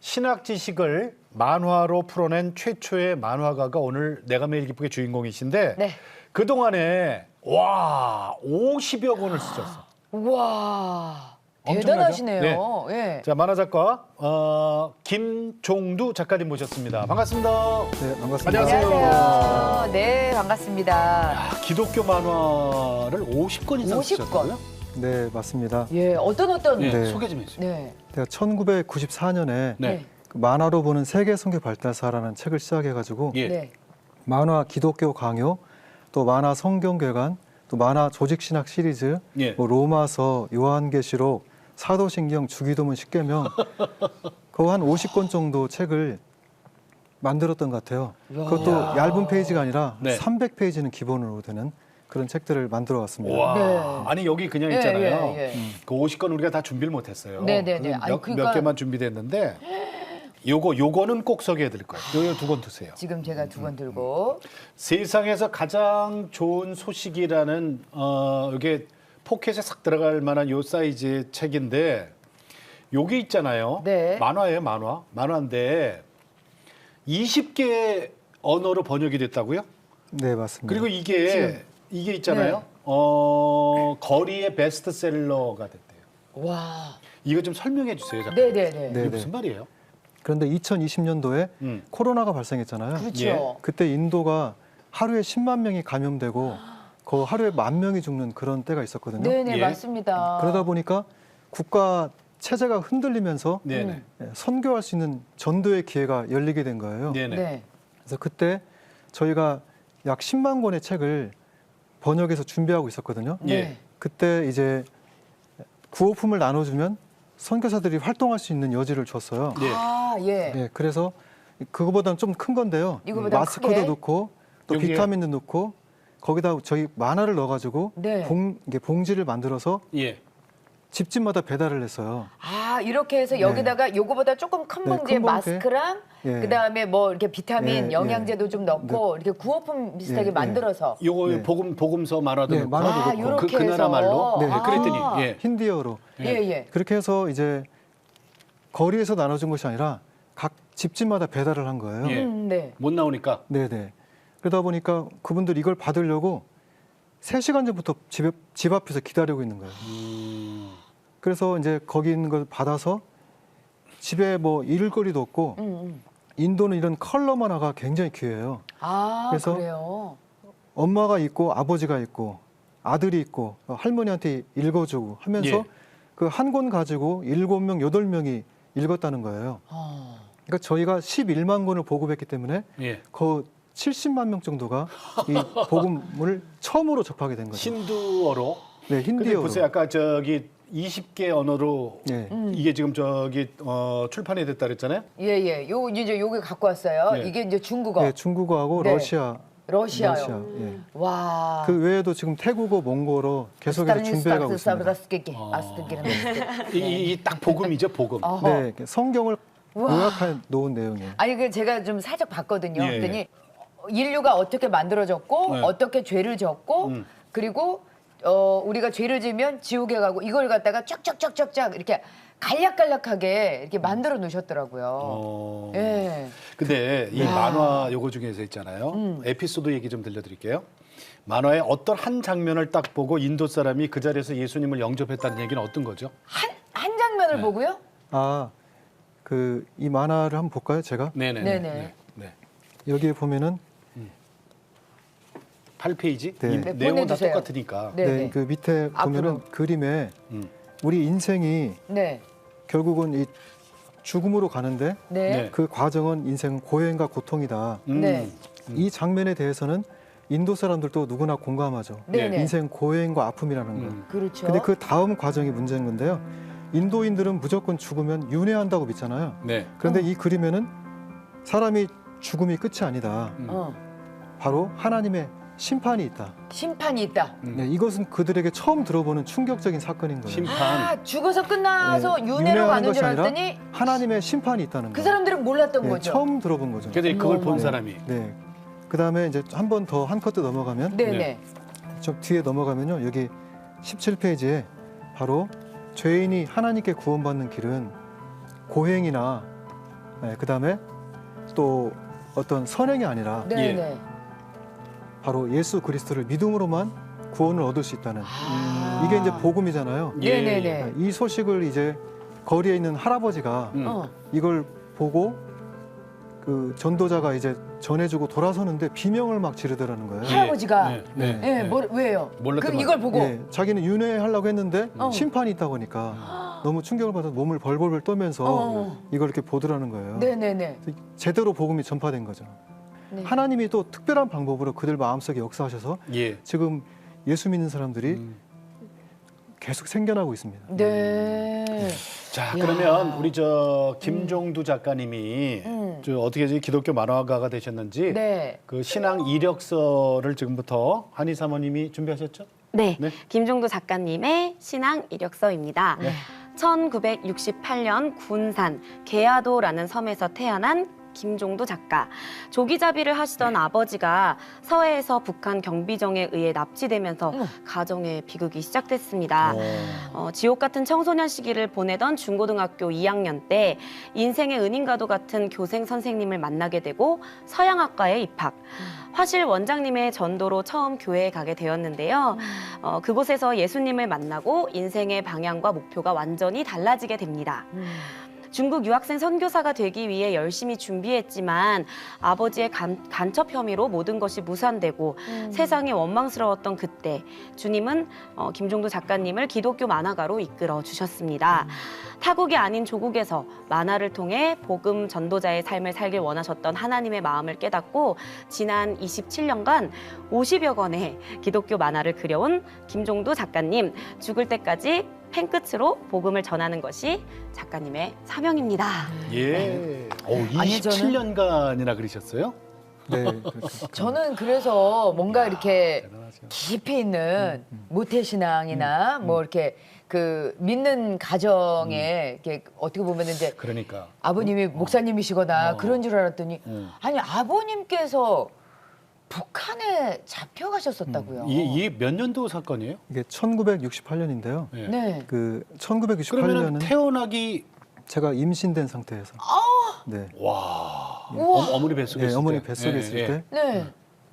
신학 지식을 만화로 풀어낸 최초의 만화가가 오늘 내가 매일 기쁘게 주인공이신데 네. 그동안에 와 50여 권을 쓰셨어. 우와. 엄청나죠? 대단하시네요. 예. 자, 만화 작가 김종두 작가님 모셨습니다. 반갑습니다. 네, 반갑습니다. 안녕하세요. 네, 반갑습니다. 야, 기독교 만화를 50권 이상 50권. 쓰셨다고요? 네, 맞습니다. 예, 어떤 네, 네. 소개 좀 해주세요. 네. 제가 1994년에 네. 만화로 보는 세계 성교 발달사라는 책을 시작해가지고 예. 네. 만화 기독교 강요, 또 만화 성경궤관, 또 만화 조직신학 시리즈, 예. 뭐 로마서, 요한계시록, 사도신경, 주기도문, 십계명 그거 한 50권 정도 책을 만들었던 것 같아요. 그것도 얇은 페이지가 아니라 네. 300페이지는 기본으로 되는 그런 책들을 만들어 왔습니다. 와, 네. 아니 여기 그냥 예, 있잖아요. 예, 예. 그 50건 우리가 다 준비를 못했어요. 네네네. 몇, 아니, 몇 그러니까- 개만 준비됐는데 요거는 꼭 소개해 드릴 거예요. 요 두 권 드세요. 지금 제가 두 권 들고. 세상에서 가장 좋은 소식이라는 이게 포켓에 싹 들어갈 만한 요 사이즈의 책인데 요게 있잖아요. 네. 만화예요, 만화. 만화인데 20개 언어로 번역이 됐다고요? 네, 맞습니다. 그리고 이게 있잖아요. 네. 거리의 베스트셀러가 됐대요. 와. 이거 좀 설명해 주세요, 작가님. 네네네. 네. 이게 무슨 말이에요? 그런데 2020년도에 코로나가 발생했잖아요. 그렇죠. 예. 그때 인도가 하루에 10만 명이 감염되고 그 하루에 1만 명이 죽는 그런 때가 있었거든요. 네네, 예. 맞습니다. 그러다 보니까 국가 체제가 흔들리면서 네네. 선교할 수 있는 전도의 기회가 열리게 된 거예요. 네네. 네. 그래서 그때 저희가 약 10만 권의 책을 번역해서 준비하고 있었거든요. 예. 네. 그때 이제 구호품을 나눠주면 선교사들이 활동할 수 있는 여지를 줬어요. 예. 아, 예. 네, 그래서 그거보다는 좀 큰 건데요. 이거보다 마스크도 크게? 넣고 또 여기에? 비타민도 넣고 거기다 저희 만화를 넣어가지고 네. 이게 봉지를 만들어서 예. 집집마다 배달을 했어요. 아, 이렇게 해서 여기다가 요거보다 조금 큰 네, 봉지에 큰 봉지에. 마스크랑 예. 그다음에 뭐 이렇게 비타민, 예, 영양제도 좀 넣고 이렇게 구호품 비슷하게 예, 만들어서. 요거 네. 복음서 만화도 네, 넣고. 만화도 아, 넣고. 요렇게 그 나라 해서. 말로. 네, 아. 그랬더니 예. 힌디어로 예, 예. 그렇게 해서 이제 거리에서 나눠준 것이 아니라 각 집집마다 배달을 한 거예요. 예. 네. 못 나오니까. 네네. 그러다 보니까 그분들 이걸 받으려고 3시간 전부터 집 앞에서 기다리고 있는 거예요. 그래서 이제 거기 있는 걸 받아서 집에 뭐 일거리도 없고 인도는 이런 컬러 만화가 굉장히 귀해요. 아, 그래서 그래요. 엄마가 있고 아버지가 있고 아들이 있고 할머니한테 읽어주고 하면서 예. 그 한 권 가지고 7명, 8명이 읽었다는 거예요. 그러니까 저희가 11만 권을 보급했기 때문에 예. 그 70만 명 정도가 이 복음을 처음으로 접하게 된 거죠. 신두어로. 네, 근데 힌디어로. 보세요. 아까 저기 20개 언어로 네. 이게 지금 저기 출판이 됐다 그랬잖아요. 예, 예. 요 이제 요게 갖고 왔어요. 네. 이게 이제 중국어. 네, 중국어하고 네. 러시아요. 예. 와. 그 외에도 지금 태국어, 몽고로 계속해서 준비해가고 있습니다. 이 딱 복음이죠, 복음. 어허. 네, 성경을 우와. 요약해 놓은 내용이에요. 아니 그 제가 좀 살짝 봤거든요. 예, 그랬더니 인류가 어떻게 만들어졌고 네. 어떻게 죄를 졌고 그리고 우리가 죄를 지면 지옥에 가고 이걸 갖다가 쫙쫙쫙쫙쫙 이렇게 간략간략하게 이렇게 만들어 놓으셨더라고요. 예. 근데 이 만화 요거 중에서 있잖아요. 에피소드 얘기 좀 들려드릴게요. 만화의 어떤 한 장면을 딱 보고 인도 사람이 그 자리에서 예수님을 영접했다는 얘기는 어떤 거죠? 한 장면을 네. 보고요? 아, 그 이 만화를 한번 볼까요, 제가? 네네. 네네. 네. 여기에 보면은 8페이지? 네. 이 네, 내용은 다 보내주세요. 똑같으니까. 네. 네, 그 밑에 보면은 앞으로. 그림에 음. 우리 인생이 네. 결국은 이 죽음으로 가는데 네. 네. 그 과정은 인생은 고행과 고통이다. 네. 이 장면에 대해서는 인도 사람들도 누구나 공감하죠. 네네. 인생 고행과 아픔이라는 거. 그렇죠. 근데 그 다음 과정이 문제인 건데요. 인도인들은 무조건 죽으면 윤회한다고 믿잖아요. 네. 그런데 이 그림에는 사람이 죽음이 끝이 아니다. 어. 바로 하나님의 심판이 있다. 심판이 있다. 네, 이것은 그들에게 처음 들어보는 충격적인 사건인 거예요. 심판. 아, 죽어서 끝나서 네, 윤회로 윤회하는 가는 것이 줄 아니라 알았더니 하나님의 심판이 있다는 그 거예요. 사람들은 몰랐던 네, 거죠. 처음 들어본 거죠. 그래서 그걸 어머, 본 어머. 사람이. 네. 그다음에 이제 한 번 더 한 컷 더 넘어가면 네네. 저 뒤에 넘어가면요. 여기 17페이지에 바로 죄인이 하나님께 구원받는 길은 고행이나 네, 그다음에 또 어떤 선행이 아니라 네, 예. 네. 바로 예수 그리스도를 믿음으로만 구원을 얻을 수 있다는 아. 이게 이제 복음이잖아요. 예. 네, 네, 네. 이 소식을 이제 거리에 있는 할아버지가 이걸 보고 그 전도자가 이제 전해주고 돌아서는데 비명을 막 지르더라는 거예요. 할아버지가 네. 네. 네, 왜요? 몰랐던 이걸 말. 보고 예, 자기는 윤회하려고 했는데 어. 심판이 있다고 하니까 너무 충격을 받아서 몸을 벌벌 떠면서 어. 이걸 이렇게 보더라는 거예요. 네, 네, 네. 그래서 제대로 복음이 전파된 거죠. 네. 하나님이 또 특별한 방법으로 그들 마음속에 역사하셔서 예. 지금 예수 믿는 사람들이 계속 생겨나고 있습니다. 네. 자, 야. 그러면 우리 저 김종두 작가님이 저 어떻게 이제 기독교 만화가가 되셨는지 네. 그 신앙 이력서를 지금부터 한희 사모님이 준비하셨죠? 네, 네. 김종도 작가님의 신앙 이력서입니다. 네. 1968년 군산 계야도라는 섬에서 태어난 김종도 작가. 조기자비를 하시던 아버지가 서해에서 북한 경비정에 의해 납치되면서 가정의 비극이 시작됐습니다. 지옥 같은 청소년 시기를 보내던 중고등학교 2학년 때 인생의 은인과도 같은 교생 선생님을 만나게 되고 서양학과에 입학. 화실 원장님의 전도로 처음 교회에 가게 되었는데요. 그곳에서 예수님을 만나고 인생의 방향과 목표가 완전히 달라지게 됩니다. 중국 유학생 선교사가 되기 위해 열심히 준비했지만 아버지의 간첩 혐의로 모든 것이 무산되고 세상이 원망스러웠던 그때 주님은 김종도 작가님을 기독교 만화가로 이끌어 주셨습니다. 타국이 아닌 조국에서 만화를 통해 복음 전도자의 삶을 살길 원하셨던 하나님의 마음을 깨닫고 지난 27년간 50여 권의 기독교 만화를 그려온 김종도 작가님, 죽을 때까지 펜끝으로 복음을 전하는 것이 작가님의 사명입니다. 예. 아니, 27년간이나 그러셨어요? 네, 그렇죠. 저는 그래서 뭔가 이렇게 대단하시네. 깊이 있는 모태신앙이나 뭐 이렇게 그 믿는 가정에 이렇게 어떻게 보면 이제 그러니까. 아버님이 목사님이시거나 그런 줄 알았더니 아니 아버님께서 북한에 잡혀가셨었다고요. 이게 몇 년도 사건이에요? 이게 1968년인데요. 예. 네. 그 그러면 1968년은 태어나기 제가 임신된 상태에서 네, 와. 우와. 어머니 뱃속에 네, 있을 어머니 때. 뱃속에 예, 있을 예. 때 네.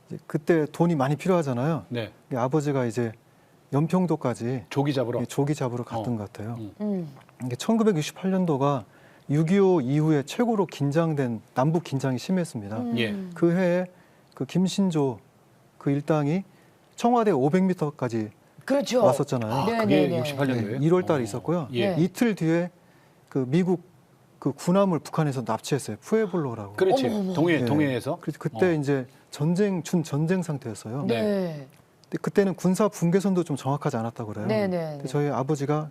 이제 그때 돈이 많이 필요하잖아요. 네. 아버지가 이제 연평도까지 조기 잡으러. 조기 잡으러 갔던 것 같아요. 이게 1968년도가 6.25 이후에 최고로 긴장된 남북 긴장이 심했습니다. 예. 그 해에 그 김신조 그 일당이 청와대 500m까지 그렇죠. 왔었잖아요. 네, 그게 네, 네. 68년도예요? 1월 달에 있었고요. 예. 네. 이틀 뒤에 그 미국 그 군함을 북한에서 납치했어요. 푸에블로라고. 그렇지. 어머, 어머. 동해 네. 동해에서. 그때 이제 전쟁 상태였어요. 네. 근데 그때는 군사 분계선도 좀 정확하지 않았다고 그래요. 네, 네. 근데 저희 아버지가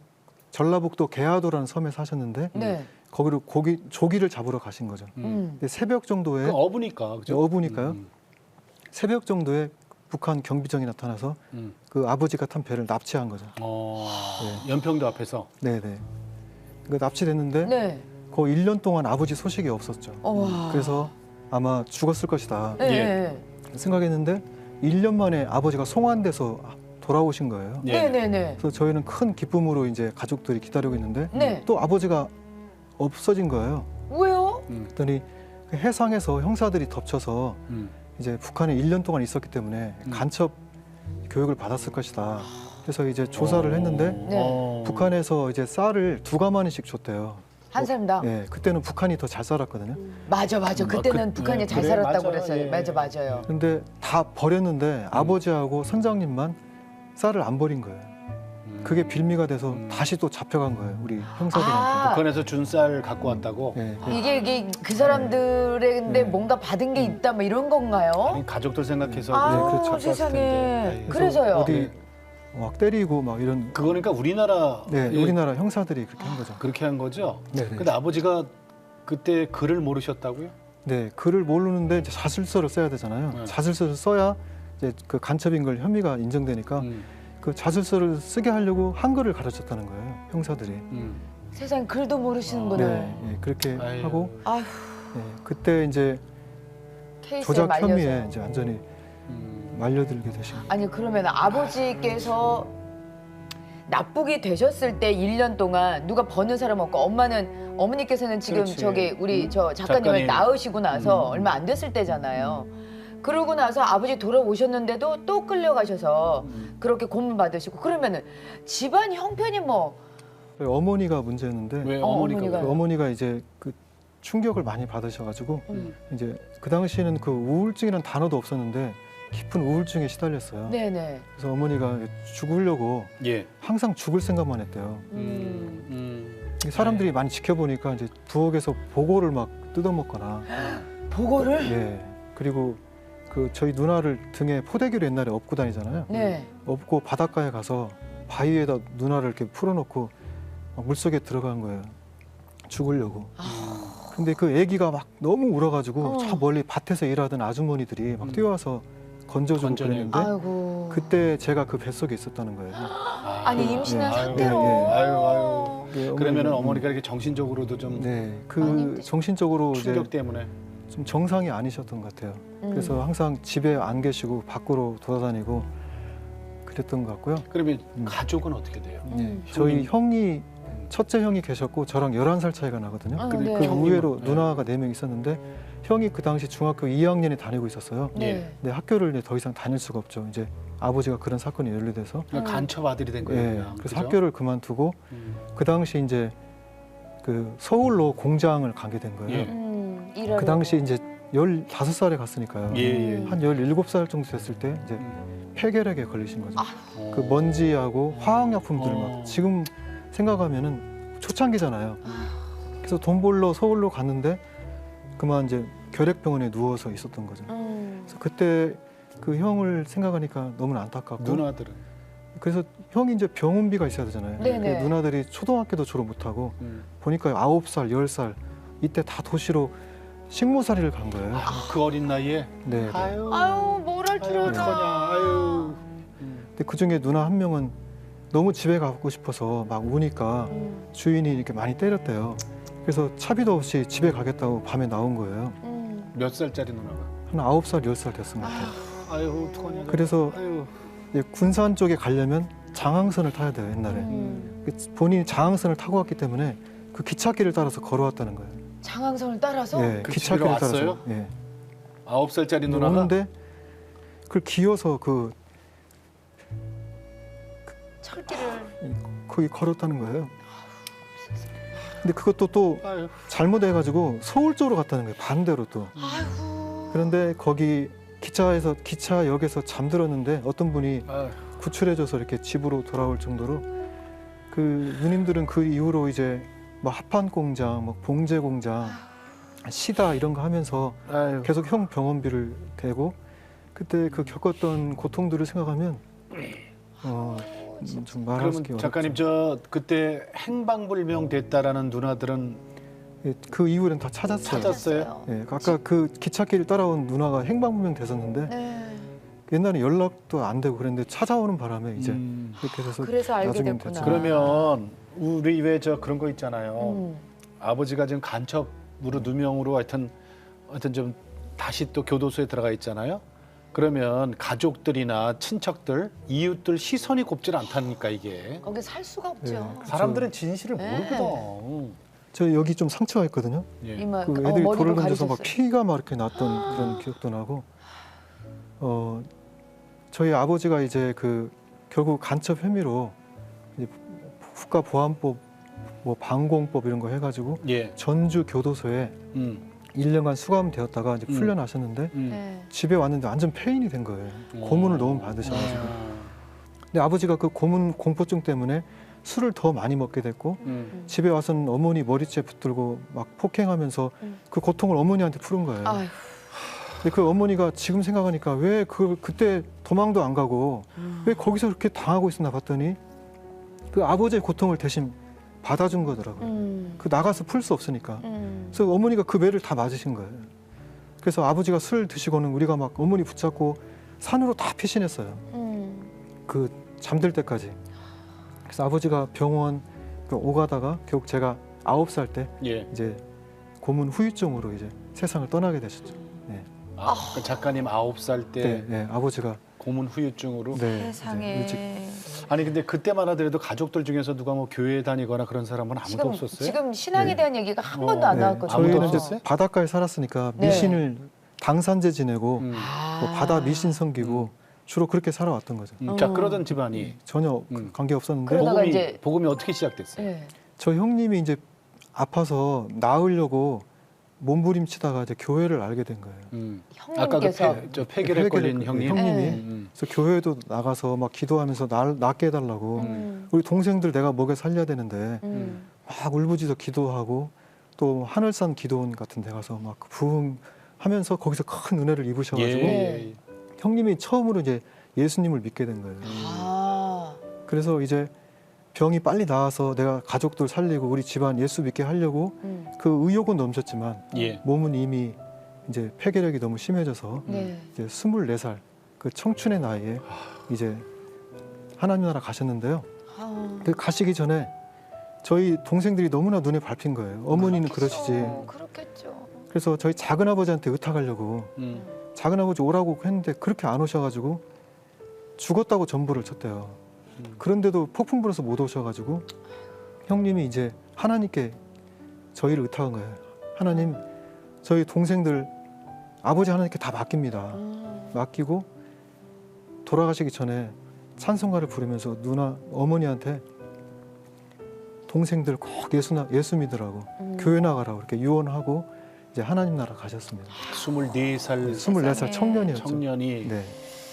전라북도 계야도라는 섬에 사셨는데 네. 거기로 조기를 잡으러 가신 거죠. 근데 새벽 정도에 그 어부니까. 그죠? 어부니까요. 새벽 정도에 북한 경비정이 나타나서 그 아버지가 탄 배를 납치한 거죠. 네. 연평도 앞에서. 네네. 그 납치됐는데 네. 거의 1년 동안 아버지 소식이 없었죠. 와. 그래서 아마 죽었을 것이다 네. 예. 생각했는데 1년 만에 아버지가 송환돼서 돌아오신 거예요. 예. 네, 네, 네. 그래서 저희는 큰 기쁨으로 이제 가족들이 기다리고 있는데 네. 또 아버지가 없어진 거예요. 왜요? 그랬더니 그 해상에서 형사들이 덮쳐서 음. 이제 북한에 1년 동안 있었기 때문에 간첩 교육을 받았을 것이다. 그래서 이제 조사를 했는데 네. 북한에서 이제 쌀을 2가마니씩 줬대요. 한 사람당. 네, 그때는 북한이 더 잘 살았거든요. 맞아. 그때는 그- 북한이 네, 잘 그래, 살았다고 맞아요. 그랬어요. 예. 맞아요. 근데 다 버렸는데 아버지하고 선장님만 쌀을 안 버린 거예요. 그게 빌미가 돼서 다시 또 잡혀간 거예요. 우리 형사들한테. 아. 북한에서 준 쌀 갖고 왔다고. 네, 네. 이게 그 사람들인데 뭔가 받은 게 있다 뭐 이런 건가요? 아니, 가족들 생각해서 아, 그래, 그렇죠. 잡았을 세상에. 텐데. 아이, 그래서요. 어디 막 때리고 막 이런. 그거니까 우리나라 네, 예, 우리나라 형사들이 그렇게 한 거죠. 그렇게 한 거죠. 네, 네. 근데 아버지가 그때 글을 모르셨다고요? 네, 글을 모르는데 이제 자술서를 써야 되잖아요. 네. 자술서를 써야 이제 그 간첩인 걸 혐의가 인정되니까 그 자술서를 쓰게 하려고 한글을 가르쳤다는 거예요, 형사들이. 세상에 글도 모르시는구나. 네, 예, 그렇게 아유. 하고 아휴, 네, 그때 이제 케이스에 조작 말려서. 혐의에 이제 완전히 말려들게 되신 거예요. 아니 그러면 아버지께서 나쁘게 되셨을 때 1년 동안 누가 버는 사람 없고 어머니께서는 지금 그렇지. 저기 우리 저 작가님을 작가님. 낳으시고 나서 얼마 안 됐을 때잖아요. 그러고 나서 아버지 돌아오셨는데도 또 끌려가셔서 그렇게 고문 받으시고 그러면은 집안 형편이 뭐 어머니가 문제였는데 왜 어머니가. 어머니가 그 어머니가 이제 그 충격을 많이 받으셔가지고 이제 그 당시에는 그 우울증이라는 단어도 없었는데 깊은 우울증에 시달렸어요. 네네. 그래서 어머니가 죽으려고 예. 항상 죽을 생각만 했대요. 사람들이 많이 지켜보니까 이제 부엌에서 보고를 막 뜯어먹거나, 보고를? 예. 그리고 그 저희 누나를 등에 포대기를 옛날에 업고 다니잖아요. 네. 업고 바닷가에 가서 바위에다 누나를 이렇게 풀어놓고 막 물속에 들어간 거예요. 죽으려고. 근데 그 아기가 막 너무 울어가지고 저 멀리 밭에서 일하던 아주머니들이 막 뛰어와서 건져주고 건져내고. 그랬는데 아이고. 그때 제가 그 뱃속에 있었다는 거예요. 아니 임신한 아유, 상태로. 예, 예. 아유. 네, 그러면은 어머니가- 어머니가 이렇게 정신적으로도 좀 네, 많이 그 힘드셨- 정신적으로 이제 충격 때문에. 좀 정상이 아니셨던 것 같아요. 그래서 항상 집에 안 계시고 밖으로 돌아다니고 그랬던 것 같고요. 그러면 가족은 어떻게 돼요? 네, 저희 형이 첫째 형이 계셨고 저랑 11살 차이가 나거든요. 아, 근데 네. 그 형님은, 의외로 네. 누나가 4명 있었는데 형이 그 당시 중학교 2학년에 다니고 있었어요. 네. 근데 학교를 이제 더 이상 다닐 수가 없죠. 이제 아버지가 그런 사건이 연루돼서. 그러니까 간첩 아들이 된 거예요. 예, 그냥. 그래서 그죠? 학교를 그만두고 그 당시 이제 그 서울로 공장을 가게 된 거예요. 예. 일하려고. 그 당시 이제 15살에 갔으니까요. 예, 예. 한 17살 정도 됐을 때 이제 폐결핵에 걸리신 거죠. 어. 그 먼지하고 화학약품들을 어. 막 지금 생각하면은 초창기잖아요. 그래서 돈 벌러 서울로 갔는데 그만 이제 결핵병원에 누워서 있었던 거죠. 그래서 그때 그 형을 생각하니까 너무나 안타깝고 누나들은. 그래서 형이 이제 병원비가 있어야 되잖아요. 네네. 그 누나들이 초등학교도 졸업 못하고 보니까 9살, 10살 이때 다 도시로 식모살이를 간 거예요. 그 어린 나이에. 네. 네. 아유. 아유 뭘 할 줄 아유, 알아. 어떡하냐. 아유. 근데 그 중에 누나 한 명은 너무 집에 가고 싶어서 막 우니까 주인이 이렇게 많이 때렸대요. 그래서 차비도 없이 집에 가겠다고 밤에 나온 거예요. 몇 살짜리 누나가? 한 9살, 10살 됐은 것 같아요. 아유, 어떡하냐. 그래서 아유. 이제 군산 쪽에 가려면 장항선을 타야 돼요, 옛날에. 본인이 장항선을 타고 왔기 때문에 그 기찻길을 따라서 걸어왔다는 거예요. 장항선을 따라서 예, 그 기찻길을 집으로 따라서. 왔어요? 예. 9살짜리 누나가. 오는데 그걸 기어서 그 철길을. 거기 걸었다는 거예요. 근데 그것도 또 아유. 잘못해가지고 서울 쪽으로 갔다는 거예요. 반대로 또. 아이고. 그런데 거기 기차역에서 잠들었는데 어떤 분이 아유. 구출해줘서 이렇게 집으로 돌아올 정도로 그 누님들은 그 이후로 이제 뭐 합판 공장, 뭐 봉제 공장, 시다 이런 거 하면서 아유. 계속 형 병원비를 대고 그때 그 겪었던 고통들을 생각하면 좀 말할 수 그러면 없죠. 작가님 저 그때 행방불명 됐다라는 누나들은 예, 그 이후에는 다 찾았어요. 찾았어요? 예, 아까 그 기찻길을 따라온 누나가 행방불명 됐었는데 네. 옛날에 연락도 안 되고 그랬는데 찾아오는 바람에 이제 이렇게 돼서 그래서 알게 나중엔 됐구나. 됐죠. 그러면 우리 왜 저 그런 거 있잖아요. 음. 아버지가 지금 간첩으로 누명으로 하여튼 좀 다시 또 교도소에 들어가 있잖아요. 그러면 가족들이나 친척들, 이웃들 시선이 곱질 않다니까 이게. 거기 살 수가 없죠. 네. 사람들은 진실을 네. 모르거든. 저 여기 좀 상처가 있거든요. 예. 이마 그 애들이 머리도 돌을 던져서 막 가리셨어요. 피가 막 이렇게 났던 그런 기억도 나고 저희 아버지가 이제 그 결국 간첩 혐의로 이제 국가보안법 뭐 방공법 이런 거 해가지고 예. 전주 교도소에 1년간 수감되었다가 이제 풀려나셨는데 네. 집에 왔는데 완전 폐인이 된 거예요. 고문을 너무 받으셔가지고. 근데 아버지가 그 고문 공포증 때문에 술을 더 많이 먹게 됐고 집에 와서는 어머니 머리채 붙들고 막 폭행하면서 그 고통을 어머니한테 푸른 거예요. 아휴. 근데 그 어머니가 지금 생각하니까 왜 그때 도망도 안 가고 왜 거기서 그렇게 당하고 있었나 봤더니 그 아버지의 고통을 대신 받아준 거더라고요. 그 나가서 풀 수 없으니까. 그래서 어머니가 그 매를 다 맞으신 거예요. 그래서 아버지가 술 드시고는 우리가 막 어머니 붙잡고 산으로 다 피신했어요. 그 잠들 때까지. 그래서 아버지가 병원 오가다가 결국 제가 9살 때 예. 이제 고문 후유증으로 이제 세상을 떠나게 되셨죠. 네. 그 작가님 9살 때 네, 아버지가 고문 후유증으로. 네, 세상에. 이제 일찍 아니 근데 그때만 하더라도 가족들 중에서 누가 뭐 교회 다니거나 그런 사람은 아무도 없었어요? 지금 신앙에 네. 대한 얘기가 한 번도 안 네, 나왔거든요. 아무도 저희는 없었어요? 이제 바닷가에 살았으니까 네. 미신을 당산제 지내고 아. 뭐 바다 미신 섬기고 주로 그렇게 살아왔던 거죠. 자 그러던 집안이 전혀 관계 없었는데 그러다가 복음이, 이제- 복음이 어떻게 시작됐어요? 네. 저 형님이 이제 아파서 나으려고 몸부림치다가 이제 교회를 알게 된 거예요. 아까 그 형님께서 폐결에 걸린 형님. 형님이 네. 그래서 교회도 나가서 막 기도하면서 날 낫게 해달라고 우리 동생들 내가 먹여 살려야 되는데 막 울부짖어 기도하고 또 하늘산 기도원 같은 데 가서 막 부흥하면서 거기서 큰 은혜를 입으셔가지고 네. 형님이 처음으로 이제 예수님을 믿게 된 거예요. 아. 그래서 이제 병이 빨리 나아서 내가 가족들 살리고 우리 집안 예수 믿게 하려고 그 의욕은 넘쳤지만 예. 몸은 이미 이제 폐결핵이 너무 심해져서 네. 이제 24살 그 청춘의 나이에 이제 하나님 나라 가셨는데요. 아. 그 가시기 전에 저희 동생들이 너무나 눈에 밟힌 거예요. 어머니는 그러시지. 그렇겠죠. 그래서 저희 작은 아버지한테 의탁하려고 작은 아버지 오라고 했는데 그렇게 안 오셔가지고 죽었다고 전부를 쳤대요. 그런데도 폭풍 불어서 못 오셔가지고 형님이 이제 하나님께 저희를 의탁한 거예요. 하나님, 저희 동생들 아버지 하나님께 다 맡깁니다. 맡기고 돌아가시기 전에 찬송가를 부르면서 누나 어머니한테 동생들 꼭 예수 믿으라고 교회 나가라고 이렇게 유언하고 이제 하나님 나라 가셨습니다. 24살 24살 청년이었죠. 청년이 네.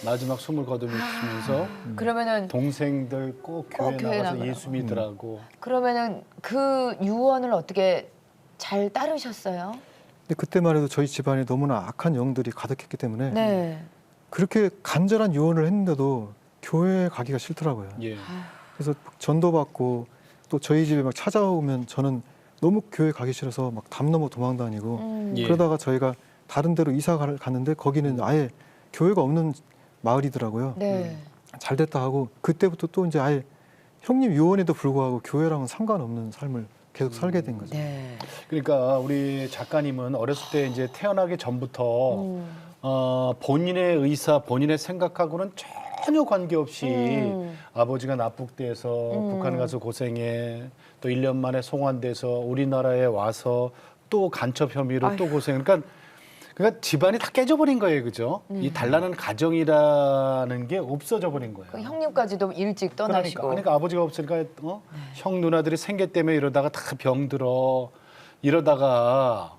마지막 숨을 거두면서 그러면은 동생들 꼭 교회 교회 나가서 나가라고. 예수 믿으라고. 그러면은 그 유언을 어떻게 잘 따르셨어요? 근데 그때만 해도 저희 집안에 너무나 악한 영들이 가득했기 때문에 네. 그렇게 간절한 유언을 했는데도 교회에 가기가 싫더라고요. 예. 그래서 전도받고 또 저희 집에 막 찾아오면 저는 너무 교회 가기 싫어서 막 담 넘어 도망 다니고 예. 그러다가 저희가 다른 데로 이사 갔는데 거기는 아예 교회가 없는 마을이더라고요. 네. 잘 됐다 하고 그때부터 또 이제 아예 형님 유언에도 불구하고 교회랑은 상관없는 삶을 계속 살게 된 거죠. 네. 그러니까 우리 작가님은 어렸을 때 이제 태어나기 전부터 본인의 의사, 본인의 생각하고는 전혀 관계없이 아버지가 납북돼서 북한 가서 고생해 또 1년 만에 송환돼서 우리나라에 와서 또 간첩 혐의로 또 고생. 그러니까 집안이 다 깨져버린 거예요, 그죠? 이 단란한 가정이라는 게 없어져 버린 거예요. 그 형님까지도 일찍 떠나시고. 그러니까 아버지가 없으니까 형 누나들이 생계 때문에 이러다가 다 병들어 이러다가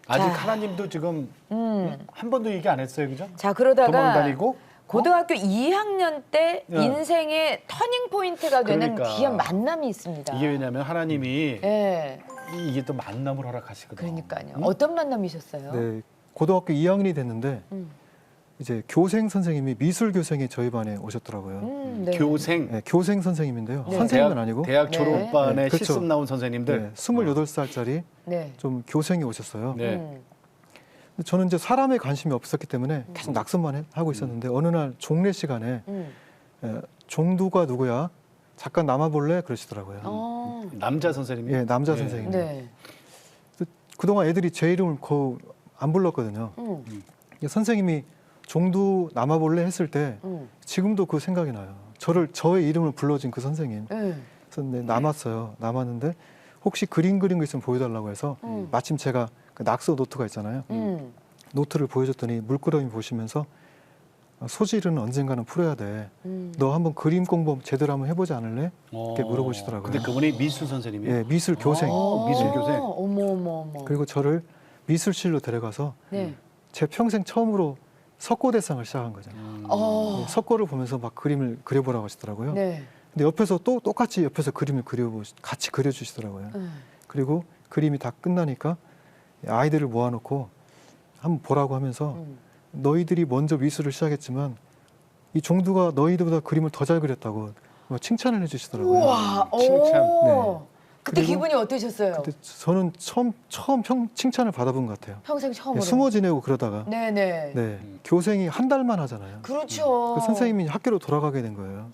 아직 자. 하나님도 지금 한 번도 얘기 안 했어요, 그죠? 자, 그러다가 도망 다니고 고등학교 2학년 때 예. 인생의 터닝 포인트가 되는 그러니까. 귀한 만남이 있습니다. 이게 왜냐하면 하나님이 예. 이게 또 만남을 허락하시거든요. 그러니까요. 어떤 만남이셨어요? 네, 고등학교 2학년이 됐는데 이제 교생 선생님이 미술 교생이 저희 반에 오셨더라고요. 네. 교생, 네, 교생 선생님인데요. 네. 선생님은 아니고 대학 네. 졸업반에 네, 그쵸. 실습 나온 선생님들. 네, 28살짜리 네. 좀 교생이 오셨어요. 네. 근데 저는 이제 사람에 관심이 없었기 때문에 계속 낙서만 하고 있었는데 어느 날 종례 시간에 종두가 누구야? 잠깐 남아볼래? 그러시더라고요. 남자 선생님이. 예, 남자 네. 선생님. 네. 그동안 애들이 제 이름을 거의 안 불렀거든요. 선생님이 종두 남아볼래 했을 때 지금도 그 생각이 나요. 저의 이름을 불러준 그 선생님. 네. 그래서 네, 남았어요. 남았는데 혹시 그림 그린 거 있으면 보여달라고 해서 마침 제가 그 낙서 노트가 있잖아요. 노트를 보여줬더니 물끄러미 보시면서 소질은 언젠가는 풀어야 돼. 너 한번 그림 공부 제대로 한번 해보지 않을래? 이렇게 물어보시더라고요. 근데 그분이 미술 선생님이에요. 예, 미술 교생. 미술 교생. 어머. 그리고 저를 미술실로 데려가서 네. 제 평생 처음으로 석고대상을 시작한 거죠. 네, 석고를 보면서 막 그림을 그려보라고 하시더라고요. 네. 근데 옆에서 또 똑같이 옆에서 그림을 같이 그려주시더라고요. 그리고 그림이 다 끝나니까 아이들을 모아놓고 한번 보라고 하면서 너희들이 먼저 미술을 시작했지만 이 종두가 너희들보다 그림을 더 잘 그렸다고 칭찬을 해주시더라고요. 우와. 칭찬. 오. 그때 그리고 기분이 어떠셨어요? 그때 저는 처음 칭찬을 받아본 것 같아요. 평생 처음으로. 숨어 지내고 그러다가 네네. 네, 교생이 한 달만 하잖아요. 그렇죠. 그 선생님이 학교로 돌아가게 된 거예요.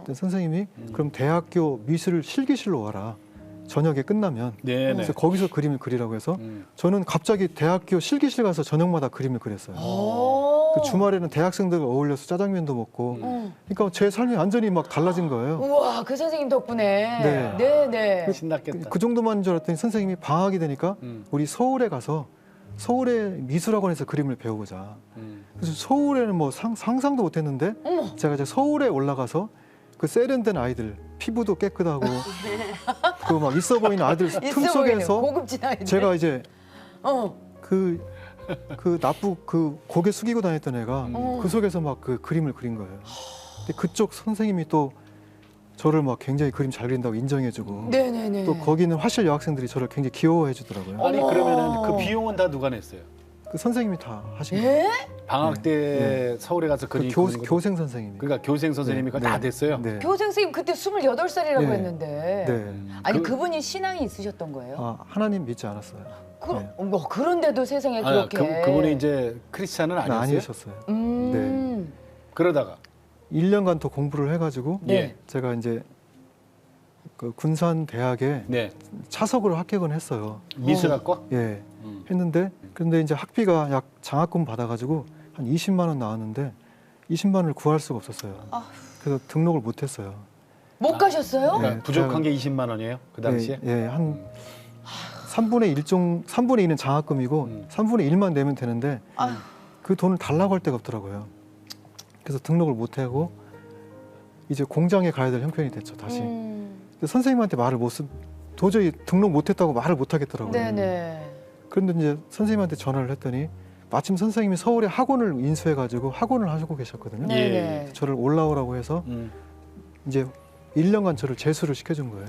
근데 선생님이 그럼 대학교 미술 실기실로 와라. 저녁에 끝나면 네네. 그래서 거기서 그림을 그리라고 해서 저는 갑자기 대학교 실기실 가서 저녁마다 그림을 그렸어요. 오. 그 주말에는 대학생들과 어울려서 짜장면도 먹고 그러니까 제 삶이 완전히 막 달라진 거예요. 우와, 그 선생님 덕분에. 네. 네, 네. 신났겠다. 그 정도만 줄 알았더니 선생님이 방학이 되니까 우리 서울에 가서 서울의 미술학원에서 그림을 배우고자. 그래서 서울에는 뭐 상상도 못했는데 제가 이제 서울에 올라가서 그 세련된 아이들 피부도 깨끗하고 그 막 있어 보이는 아이들 틈 있어 보이네요. 속에서 고급진 아이들. 제가 이제 어. 그 고개 숙이고 다녔던 애가 그 속에서 막 그 그림을 그린 거예요. 근데 그쪽 선생님이 또 저를 막 굉장히 그림 잘 그린다고 인정해주고 네네네. 또 거기 있는 화실 여학생들이 저를 굉장히 귀여워해주더라고요. 아니 어머. 그러면은 그 비용은 다 누가 냈어요? 그 선생님이 다 하신 거예요. 예? 방학 때 서울에 가서 그 그림 교, 그리는 거. 교생 선생님이. 그러니까 교생 선생님이 그거 다 됐어요. 네. 교생 선생님 그때 28살이라고 네. 했는데. 네. 아니 그분이 신앙이 있으셨던 거예요? 아, 하나님 믿지 않았어요. 네. 뭐 그런데도 세상에 아, 그렇게. 그분이 이제 크리스찬은 아니었어요? 아니셨어요. 그러다가 1년간 더 공부를 해가지고 네. 제가 이제 그 군산 대학에 네. 차석으로 합격은 했어요. 미술학과? 예, 했는데 근데 이제 학비가 약 장학금 받아가지고 한 20만 원 나왔는데 20만 원을 구할 수가 없었어요. 그래서 등록을 못했어요. 못 가셨어요? 그러니까 네, 부족한 제가- 게 20만 원이에요? 그 당시에? 예, 한 3분의 1은 장학금이고 3분의 1만 내면 되는데 아휴. 그 돈을 달라고 할 데가 없더라고요. 그래서 등록을 못하고 이제 공장에 가야 될 형편이 됐죠, 다시. 근데 선생님한테 도저히 등록 못했다고 말을 못 하겠더라고요. 네네. 그런데 이제 선생님한테 전화를 했더니 마침 선생님이 서울에 학원을 인수해가지고 학원을 하시고 계셨거든요. 네네. 저를 올라오라고 해서 이제 1년간 저를 재수를 시켜준 거예요.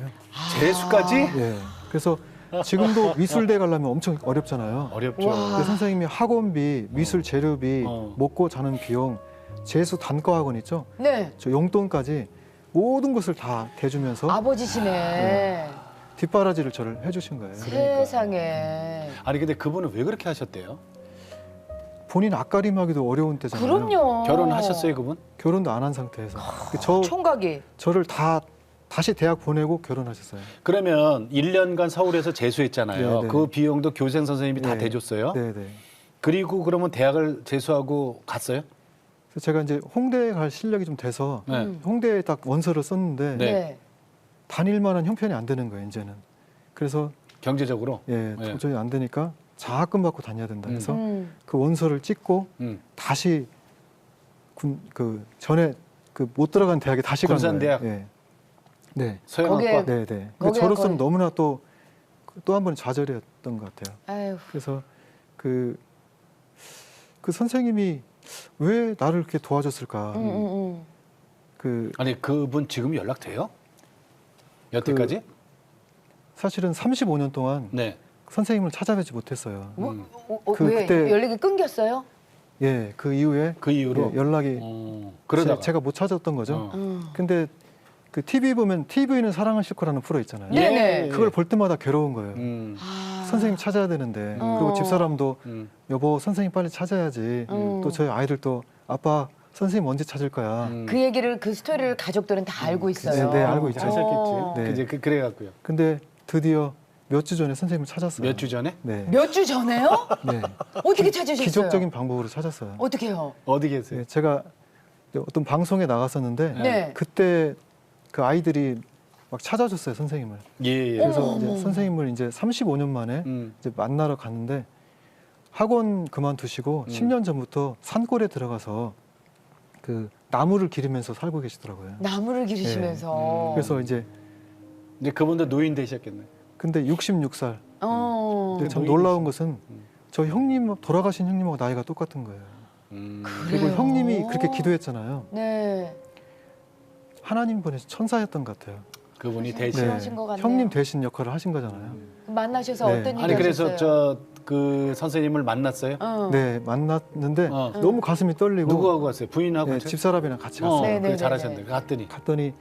재수까지? 예. 그래서 지금도 미술대 가려면 엄청 어렵잖아요. 어렵죠. 와. 근데 선생님이 학원비, 미술 재료비, 먹고 자는 비용, 재수 단과 학원 있죠? 네. 저 용돈까지 모든 것을 다 대주면서 아버지시네. 뒷바라지를 저를 해주신 거예요. 세상에. 아니 근데 그분은 왜 그렇게 하셨대요? 본인 앞가림하기도 어려운 때잖아요. 그럼요. 결혼하셨어요 그분? 결혼도 안 한 상태에서. 총각이. 저를 다시 대학 보내고 결혼하셨어요. 그러면 1년간 서울에서 재수했잖아요. 네네. 그 비용도 교생 선생님이 다 네. 대줬어요? 네네. 그리고 그러면 대학을 재수하고 갔어요? 그래서 제가 이제 홍대에 갈 실력이 좀 돼서 네. 홍대에 딱 원서를 썼는데 네. 네. 다닐 만한 형편이 안 되는 거예요, 이제는. 그래서 경제적으로? 예, 네. 도저히 안 되니까 장학금 받고 다녀야 된다 해서 그 원서를 찍고 음. 다시 전에 그 못 들어간 대학에 다시 간 거예요. 군산대학? 예. 네. 서영학과? 거기에- 네, 네. 근데 거기에 저로서는 거의- 너무나 또 한 번 좌절이었던 것 같아요. 아유. 그래서 그 선생님이 왜 나를 이렇게 도와줬을까? 그 아니 그분 지금 연락돼요? 여태까지? 사실은 35년 동안 네. 선생님을 찾아뵈지 못했어요. 왜 그때- 연락이 끊겼어요? 예, 그 이후에 그 이후로? 예, 연락이 그러다가 제가 못 찾았던 거죠. 어. 근데 그 TV 보면 TV는 사랑을 싣고라는 프로 있잖아요. 네. 네네. 그걸 볼 때마다 괴로운 거예요. 아. 선생님 찾아야 되는데 어. 그리고 집사람도 음. 여보 선생님 빨리 찾아야지. 또 저희 아이들도 아빠 선생님 언제 찾을 거야. 그 얘기를 그 스토리를 가족들은 다 알고 있어요. 네, 알고 있죠. 하셨겠지. 네. 이제 그래갖고요. 근데 드디어 몇 주 전에 선생님을 찾았어요. 몇 주 전에? 네. 몇 주 전에요? 네. 어떻게 찾으셨어요? 기적적인 방법으로 찾았어요. 어떻게요? 어디 계세요? 네, 제가 어떤 방송에 나갔었는데 네. 그때 그 아이들이 막 찾아줬어요 선생님을. 예, 예. 그래서 어머, 이제 어머. 선생님을 이제 35년 만에 이제 만나러 갔는데 학원 그만두시고 10년 전부터 산골에 들어가서 그 나무를 기르면서 살고 계시더라고요. 나무를 기르시면서. 그래서 이제 그분도 노인 되셨겠네. 근데 66살. 근데 참 노인이시- 놀라운 것은 저 형님 돌아가신 형님하고 나이가 똑같은 거예요. 그리고 그래요? 형님이 그렇게 기도했잖아요. 네. 하나님 보내신 천사였던 것 같아요. 그분이 대신. 하신 것 같네요. 형님 대신 역할을 하신 거잖아요. 만나셔서 네. 어떤 얘기 아니 그래서 하셨어요? 그 선생님을 만났어요? 네, 만났는데 어. 너무 가슴이 떨리고 누구하고 갔어요? 부인하고? 네, 집사람이랑 같이 갔어요. 네, 네, 그래 네, 잘하셨네. 네. 갔더니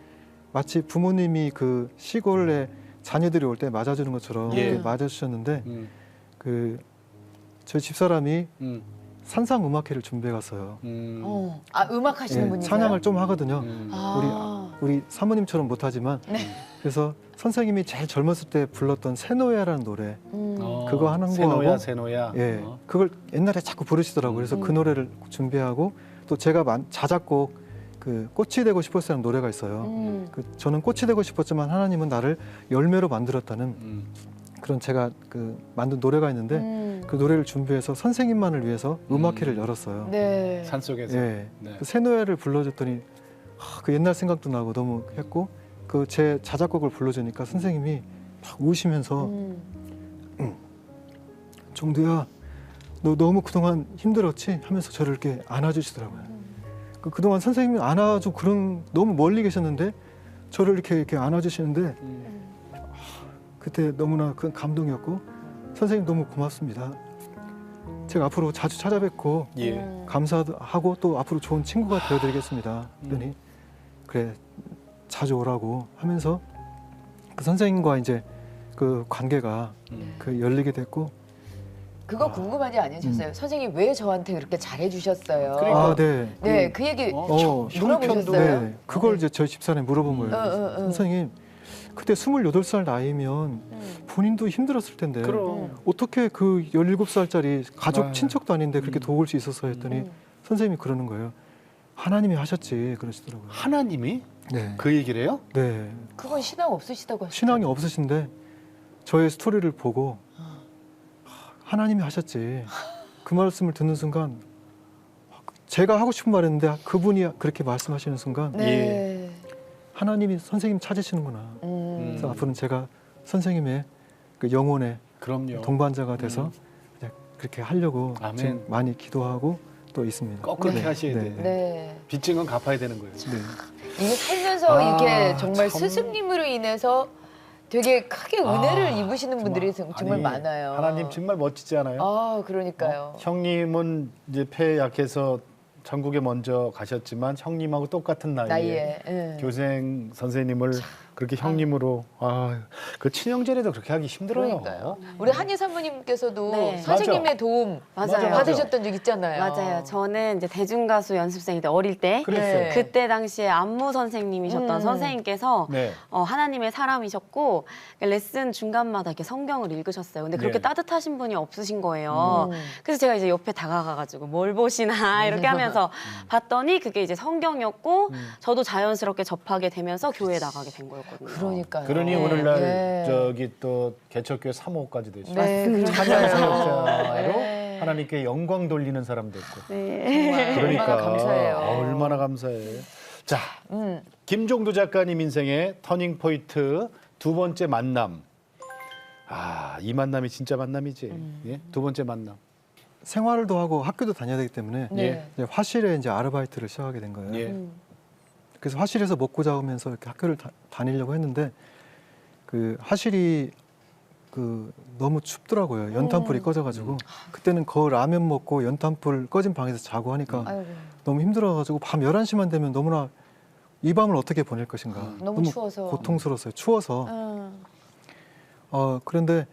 마치 부모님이 그 시골에 자녀들이 올 때 맞아주는 것처럼 예. 이렇게 맞아주셨는데 음, 그 저희 집사람이 음, 산상 음악회를 준비해 갔어요. 음, 음악 하시는 예, 분이세요? 찬양을 좀 하거든요. 음. 아. 우리 사모님처럼 못하지만 그래서 선생님이 제일 젊었을 때 불렀던 새노야라는 노래 그거 하는 거하고 새노야. 예, 그걸 옛날에 자꾸 부르시더라고요. 그래서 그 노래를 준비하고 또 제가 자작곡 그 꽃이 되고 싶었다는 노래가 있어요. 그 저는 꽃이 되고 싶었지만 하나님은 나를 열매로 만들었다는 그런 제가 그 만든 노래가 있는데 그 노래를 준비해서 선생님만을 위해서 음악회를 열었어요. 네. 산속에서. 예, 네. 그 새노야를 불러줬더니 그 옛날 생각도 나고 너무 했고 그 제 자작곡을 불러주니까 선생님이 막 우시면서 정두야 너 너무 그동안 힘들었지? 하면서 저를 이렇게 안아주시더라고요. 그동안 선생님이 안아주고 그런 너무 멀리 계셨는데 저를 이렇게 안아주시는데 그때 너무나 큰 감동이었고 선생님 너무 고맙습니다. 제가 앞으로 자주 찾아뵙고 예. 감사하고 또 앞으로 좋은 친구가 되어드리겠습니다. 그러니 그래 자주 오라고 하면서 그 선생님과 이제 그 관계가 그 열리게 됐고 그거 궁금하지 않으셨어요? 선생님 왜 저한테 그렇게 잘해주셨어요? 그러니까. 네. 네, 그 얘기 형편도 물어보셨어요? 네, 그걸 이제 저희 집사람이 물어본 거예요. 선생님, 그때 28살 나이면 본인도 힘들었을 텐데 그럼. 어떻게 그 17살짜리 가족 아유. 친척도 아닌데 그렇게 도울 수 있었어 했더니 선생님이 그러는 거예요. 하나님이 하셨지 그러시더라고요. 하나님이 네. 그 얘기를 해요? 네. 그건 신앙 없으시다고 하셨죠? 신앙이 없으신데 저의 스토리를 보고 하나님이 하셨지. 그 말씀을 듣는 순간 제가 하고 싶은 말했는데 그분이 그렇게 말씀하시는 순간 네. 하나님이 선생님 찾으시는구나. 그래서 앞으로는 제가 선생님의 그 영혼의 그럼요. 동반자가 돼서 이제 그렇게 하려고 아멘. 지금 많이 기도하고 또 있습니다. 꼭 그렇게 하셔야 돼. 네. 빚진 건 갚아야 되는 거예요. 네. 이게 살면서 아, 이렇게 정말 참. 스승님으로 인해서 되게 크게 은혜를 아, 입으시는 분들이 정말 아니, 많아요. 하나님 정말 멋지지 않아요? 아, 그러니까요. 형님은 이제 폐 약해서 전국에 먼저 가셨지만 형님하고 똑같은 나이에 예. 교생 선생님을 그렇게 형님으로 그 친형제라도 그렇게 하기 힘들어요. 그러니까요. 우리 한희 사모님께서도 네. 선생님의 도움 맞아요. 받으셨던 적 있잖아요. 맞아요. 저는 이제 대중가수 연습생일 때 어릴 때 그랬어요. 네. 그때 당시에 안무 선생님이셨던 선생님께서 네. 하나님의 사람이셨고 레슨 중간마다 이렇게 성경을 읽으셨어요. 근데 그렇게 네. 따뜻하신 분이 없으신 거예요. 그래서 제가 이제 옆에 다가가가지고 뭘 보시나 이렇게 하면서 봤더니 그게 이제 성경이었고 저도 자연스럽게 접하게 되면서 교회에 나가게 된 거였거든요. 그러니까요. 그러니 네. 오늘날 네. 저기 또 개척교회 사모까지 되시고 네, 찬양 사역자로 네. 하나님께 영광 돌리는 사람 됐고 네. 그러니까 얼마나 감사해요. 얼마나 감사해. 자, 김종두 작가님 인생의 터닝 포인트 두 번째 만남. 이 만남이 진짜 만남이지. 예? 두 번째 만남. 생활도 하고 학교도 다녀야 되기 때문에 네. 이제 화실에 이제 아르바이트를 시작하게 된 거예요. 예. 그래서 화실에서 먹고 자면서 이렇게 학교를 다니려고 했는데 그 화실이 그 너무 춥더라고요. 연탄불이 꺼져가지고 그때는 그 라면 먹고 연탄불 꺼진 방에서 자고 하니까 아이고, 너무 힘들어가지고 밤 11시만 되면 너무나 이 밤을 어떻게 보낼 것인가. 너무 추워서. 고통스러웠어요. 추워서. 그런데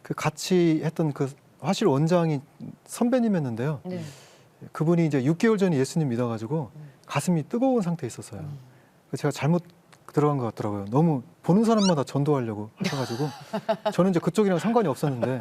그 같이 했던 그 화실 원장이 선배님이었는데요. 네. 그분이 이제 6개월 전에 예수님 믿어가지고 가슴이 뜨거운 상태에 있었어요. 그래서 제가 잘못 들어간 것 같더라고요. 너무 보는 사람마다 전도하려고 하셔가지고 저는 이제 그쪽이랑 상관이 없었는데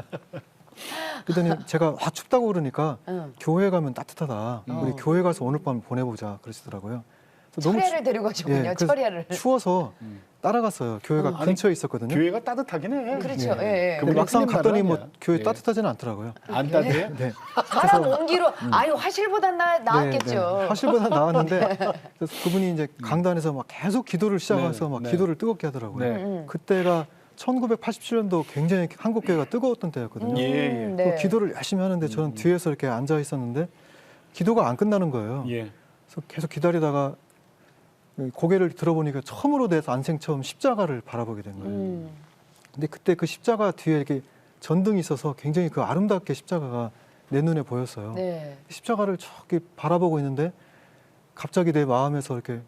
그러더니 제가 춥다고 그러니까 교회 가면 따뜻하다. 우리 교회 가서 오늘 밤 보내보자 그러시더라고요. 그래서 철야를 데리고 가셨군요. 그래서 철야를. 추워서 따라갔어요. 교회가 아니, 근처에 있었거든요. 교회가 따뜻하긴 해. 그렇죠. 네. 예, 예. 그 근데 막상 틀린 갔더니 말은 뭐 아니야. 교회 예. 따뜻하지는 않더라고요. 안 따뜻해? 네. 사람 온기로 아유 화실보단 나았겠죠. 네. 화실보다 나았는데 그래서 그분이 이제 강단에서 막 계속 기도를 시작해서 막 네. 기도를 뜨겁게 하더라고요. 네. 그때가 1987년도 굉장히 한국 교회가 뜨거웠던 때였거든요. 예, 예. 네. 그 기도를 열심히 하는데 저는 뒤에서 이렇게 앉아 있었는데 기도가 안 끝나는 거예요. 예. 그래서 계속 기다리다가 고개를 들어보니까 처음으로 내 안생 처음 십자가를 바라보게 된 거예요. 근데 그때 그 십자가 뒤에 이렇게 전등이 있어서 굉장히 그 아름답게 십자가가 내 눈에 보였어요. 네. 십자가를 저기 바라보고 있는데 갑자기 내 마음에서 이렇게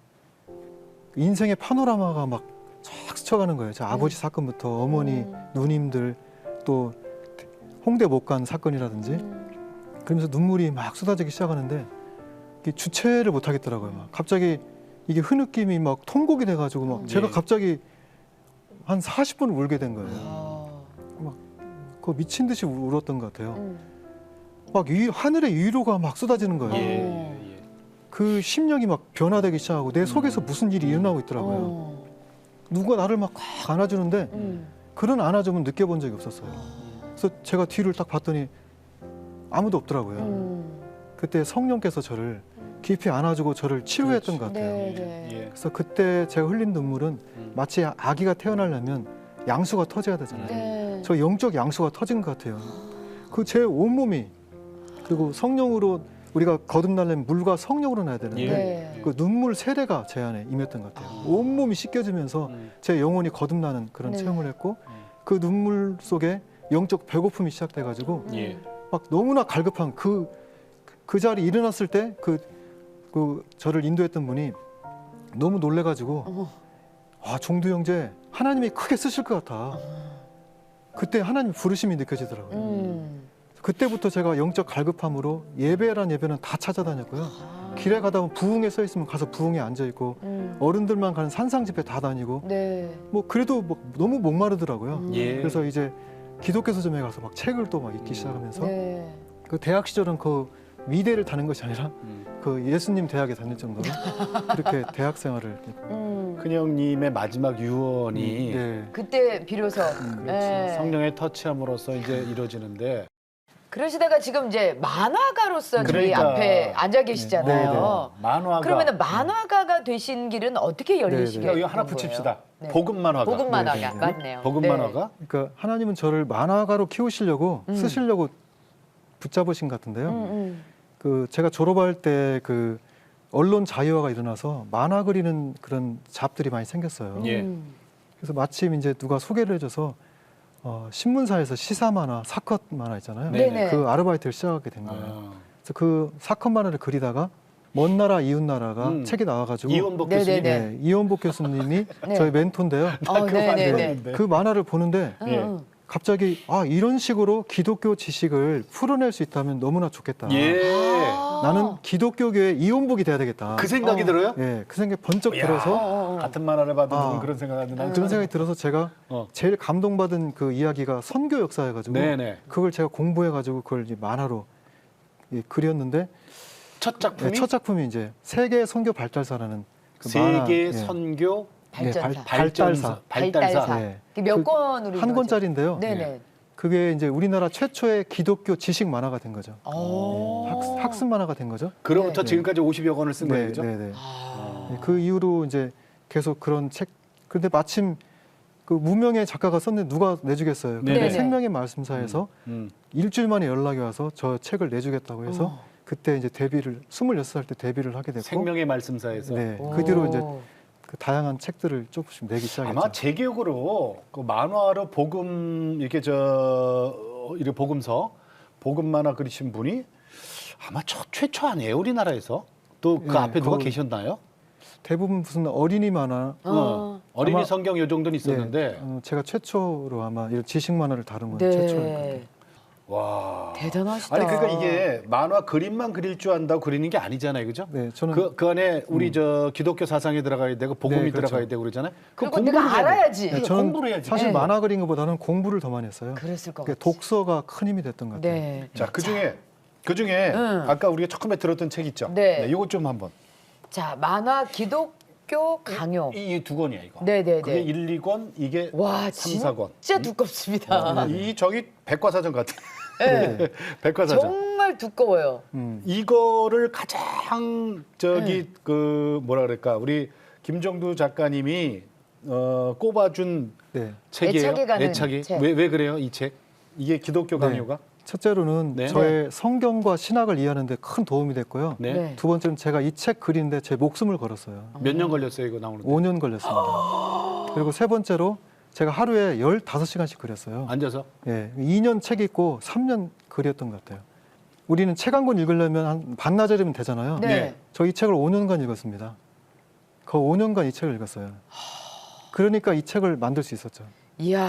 인생의 파노라마가 막 쫙 스쳐가는 거예요. 제 아버지 사건부터 어머니, 누님들 또 홍대 못 간 사건이라든지 그러면서 눈물이 막 쏟아지기 시작하는데 이게 주체를 못 하겠더라고요. 막 갑자기 이게 흐느낌이 막 통곡이 돼가지고 막 제가 예. 갑자기 한 40분을 울게 된 거예요. 아. 그 미친 듯이 울었던 것 같아요. 음. 막 하늘의 위로가 막 쏟아지는 거예요. 예. 그 심령이 막 변화되기 시작하고 내 속에서 무슨 일이 일어나고 있더라고요. 어. 누가 나를 막 안아주는데 음. 그런 안아줌은 느껴본 적이 없었어요. 그래서 제가 뒤를 딱 봤더니 아무도 없더라고요. 그때 성령께서 저를 깊이 안아주고 저를 치료했던 것 같아요. 네, 네. 예. 그래서 그때 제가 흘린 눈물은 마치 아기가 태어나려면 양수가 터져야 되잖아요. 네. 저 영적 양수가 터진 것 같아요. 그 제 온몸이 그리고 성령으로 우리가 거듭나려면 물과 성령으로 나야 되는데 네. 그 눈물 세례가 제 안에 임했던 것 같아요. 온몸이 씻겨지면서 제 영혼이 거듭나는 그런 네. 체험을 했고 그 눈물 속에 영적 배고픔이 시작돼가지고 예. 막 너무나 갈급한 그 자리 일어났을 때 그 저를 인도했던 분이 너무 놀래가지고 아 종두 형제 하나님이 크게 쓰실 것 같아. 그때 하나님 부르심이 느껴지더라고요. 그때부터 제가 영적 갈급함으로 예배란 예배는 다 찾아다녔고요. 길에 가다 보면 부흥에 서 있으면 가서 부흥에 앉아 있고 어른들만 가는 산상 집회 다 다니고 네. 뭐 그래도 뭐 너무 목마르더라고요. 예. 그래서 이제 기독교 서점에 가서 막 책을 또 막 읽기 시작하면서 네. 그 대학 시절은 그 미대를 다닌 것이 아니라 그 예수님 대학에 다닐 정도로 그렇게 대학 생활을 큰형님의 마지막 유언이 네. 그때 비로소 네. 성령의 터치함으로써 이제 이루어지는데 그러시다가 지금 이제 만화가로서 저희 그러니까. 앞에 앉아 계시잖아요. 만화가 그러면은 만화가가 되신 길은 어떻게 열리시게 이거 하나 된 붙입시다. 거예요? 네. 복음 만화가. 복음 만화가 네, 네, 네. 맞네요. 복음 네. 만화가. 그러니까 하나님은 저를 만화가로 키우시려고 쓰시려고 붙잡으신 것 같은데요. 그 제가 졸업할 때 그 언론 자유화가 일어나서 만화 그리는 그런 잡들이 많이 생겼어요. 예. 그래서 마침 이제 누가 소개를 해줘서 신문사에서 시사 만화, 사컷 만화 있잖아요. 네네. 그 아르바이트를 시작하게 된 거예요. 아. 그래서 그 사컷 만화를 그리다가 먼 나라 이웃 나라가 책이 나와가지고 이원복 네네네. 교수님. 네, 이원복 교수님이 네. 저희 멘토인데요. 네네네. 그 만화를 보는데 예. 갑자기 이런 식으로 기독교 지식을 풀어낼 수 있다면 너무나 좋겠다. 예. 나는 기독교계의 이원복이 돼야 되겠다. 그 생각이 들어요? 예, 그 생각이 번쩍 야, 들어서 같은 만화를 봐도 아. 누군 그런 생각하는데 난 그런 생각이 들어서 제가 제일 감동받은 그 이야기가 선교 역사여가지고 네네. 그걸 제가 공부해가지고 그걸 이제 만화로 그렸는데 첫 작품이 첫 작품이 이제 세계 선교 발달사라는 그 만화, 세계 예. 선교 발전사. 발달사. 발달사. 예. 그게 몇 그 권으로 한 이루어져요? 권짜리인데요. 네네. 그게 이제 우리나라 최초의 기독교 지식 만화가 된 거죠. 오. 학습 만화가 된 거죠. 그로부터 네. 지금까지 50여 권을 쓴 거예요, 그죠? 네. 아. 그 이후로 이제 계속 그런 책. 근데 마침 그 무명의 작가가 썼는데 누가 내주겠어요. 근데 네네. 생명의 말씀사에서 일주일 만에 연락이 와서 저 책을 내주겠다고 해서 그때 이제 데뷔를 26살 때 데뷔를 하게 됐고 생명의 말씀사에서. 네. 그 뒤로 이제 그 다양한 책들을 조금씩 내기 시작했죠. 아마 제 기억으로 그 만화로 복음 이렇게 이렇게 복음 만화 그리신 분이 아마 최초 아니에요, 우리나라에서? 또 그 네, 앞에 누가 그- 계셨나요? 대부분 무슨 어린이 만화 어린이 아마- 성경 요 정도는 있었는데 제가 최초로 아마 이런 지식 만화를 다룬 건 네. 최초일 거예요. 와 대단하시다. 아니 그러니까 이게 만화 그림만 그릴 줄 안다고 그리는 게 아니잖아요, 그죠? 네, 저는 그 안에 우리 저 기독교 사상이 들어가야 되고 복음이 네, 그렇죠. 들어가야 되고 그러잖아요. 그 그리고 내가 알아야지. 네, 저는 공부를 해야지. 사실 네. 만화 그린 것보다는 공부를 더 많이 했어요. 그랬을 것 그게 같아요. 독서가 큰 힘이 됐던 것 같아요. 네. 자, 그중에 아까 우리가 처음에 들었던 책 있죠. 네. 이것 좀 한번. 자, 만화 기독교 강요. 이 두 권이야, 이거. 네네네. 그게 1, 2권, 이게 와, 3, 4권. 진짜 두껍습니다. 이 저기 백과사전 같아. 네. 백과사전. 정말 두꺼워요. 이거를 가장 그 뭐라 그럴까? 우리 김정두 작가님이 꼽아준 네. 책이에요. 애착이 가는 애착이. 책. 왜 그래요, 이 책? 이게 기독교 네. 강요가? 첫째로는 네. 저의 성경과 신학을 이해하는 데 큰 도움이 됐고요. 네. 네. 두 번째는 제가 이 책 그리는데 제 목숨을 걸었어요. 몇 년 걸렸어요, 이거 나오는데? 5년 걸렸습니다. 그리고 세 번째로 제가 하루에 15시간씩 그렸어요. 앉아서? 예, 2년 책 읽고 3년 그렸던 것 같아요. 우리는 책 한 권 읽으려면 한 반나절이면 되잖아요. 네. 네. 저 이 책을 5년간 읽었습니다. 그 5년간 이 책을 읽었어요. 그러니까 이 책을 만들 수 있었죠. 이야.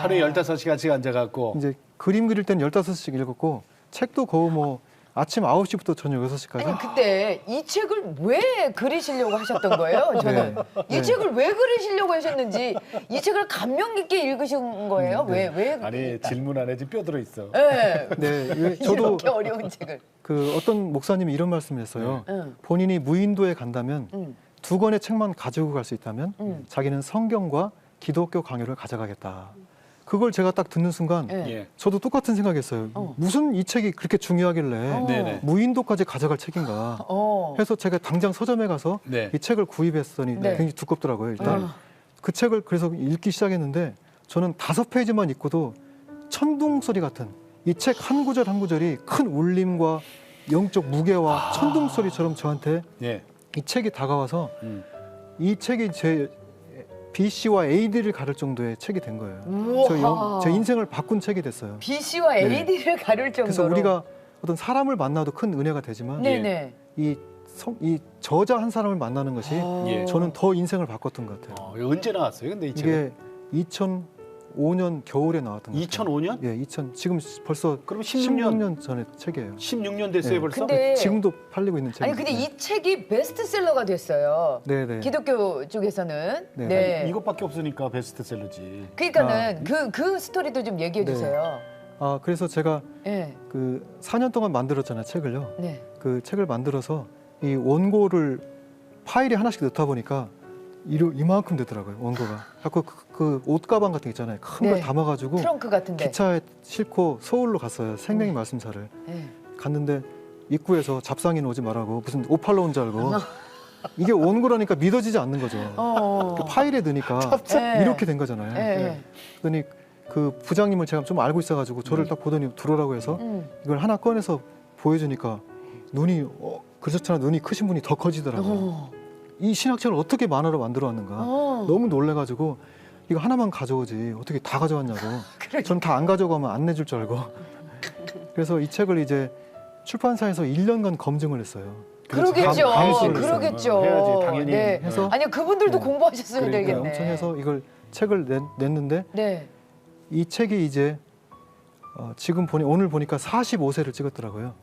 하루에 15시간씩 앉아갖고. 이제 그림 그릴 때는 15시씩 읽었고 책도 거의 뭐 아침 9시부터 저녁 6시까지. 아니 그때 이 책을 왜 그리시려고 하셨던 거예요? 저는 이 네. 책을 왜 그리시려고 하셨는지 이 책을 감명 깊게 읽으신 거예요? 왜? 아니 질문 안에 지금 뼈 들어 있어. 네. 네, 저도 이렇게 어려운 책을. 그 어떤 목사님이 이런 말씀을 했어요. 응. 본인이 무인도에 간다면 응. 2권의 책만 가지고 갈 수 있다면 응. 자기는 성경과 기독교 강요를 가져가겠다. 그걸 제가 딱 듣는 순간 네. 예. 저도 똑같은 생각했어요. 무슨 이 책이 그렇게 중요하길래 네네. 무인도까지 가져갈 책인가. 해서 제가 당장 서점에 가서 네. 이 책을 구입했더니 네. 굉장히 두껍더라고요. 일단 어. 그 책을 그래서 읽기 시작했는데 저는 5페이지만 읽고도 천둥 소리 같은 이 책 한 구절 한 구절이 큰 울림과 영적 무게와 천둥 소리처럼 저한테 예. 이 책이 다가와서 음. 이 책이 제 BC와 AD를 가를 정도의 책이 된 거예요. 우와. 제 인생을 바꾼 책이 됐어요. BC와 네. AD를 가를 정도로. 그래서 우리가 어떤 사람을 만나도 큰 은혜가 되지만 네네. 이 저자 한 사람을 만나는 것이 예. 저는 더 인생을 바꿨던 것 같아요. 이거 언제 나왔어요? 근데 이 책은? 이게 2005년 겨울에 나왔던 것 같아요. 2005년? 예, 지금 벌써 그럼 16년 16년 전의 책이에요. 16년 됐어요 네. 벌써? 근데 지금도 팔리고 있는 아니 책입니다. 근데 이 책이 베스트셀러가 됐어요. 네네. 기독교 쪽에서는. 네. 네. 이것밖에 없으니까 베스트셀러지. 그러니까는 그 스토리도 좀 얘기해 네. 주세요. 그래서 제가 네. 그 4년 동안 만들었잖아요, 책을요. 네. 그 책을 만들어서 이 원고를 파일에 하나씩 넣다 보니까 이만큼 되더라고요, 원고가. 자꾸 그 옷가방 같은 거 있잖아요. 큰 걸 네. 담아가지고 트렁크 같은데. 기차에 싣고 서울로 갔어요. 생명의 말씀사를. 네. 갔는데 입구에서 잡상인 오지 말라고 무슨 옷 팔러 온 줄 알고 이게 원고라니까 믿어지지 않는 거죠. 그 파일에 넣으니까 네. 이렇게 된 거잖아요. 네. 그러더니 그 부장님을 제가 좀 알고 있어가지고 저를 딱 보더니 들어오라고 해서 이걸 하나 꺼내서 보여주니까 눈이 그렇잖아, 눈이 크신 분이 더 커지더라고요. 이 신학책을 어떻게 만화로 만들어 왔는가. 너무 놀래가지고 이거 하나만 가져오지 어떻게 다 가져왔냐고. 저는 다 안 가져가면 안 내줄 줄 알고. 그래서 이 책을 이제 출판사에서 1년간 검증을 했어요. 그러겠죠. 감수를 그러겠죠. 해야지, 당연히. 네. 해서 아니 그분들도 네. 공부하셨어야 그러니까요. 되겠네. 엄청 해서 이걸 책을 냈는데 네. 이 책이 이제 지금 오늘 보니까 45세를 찍었더라고요.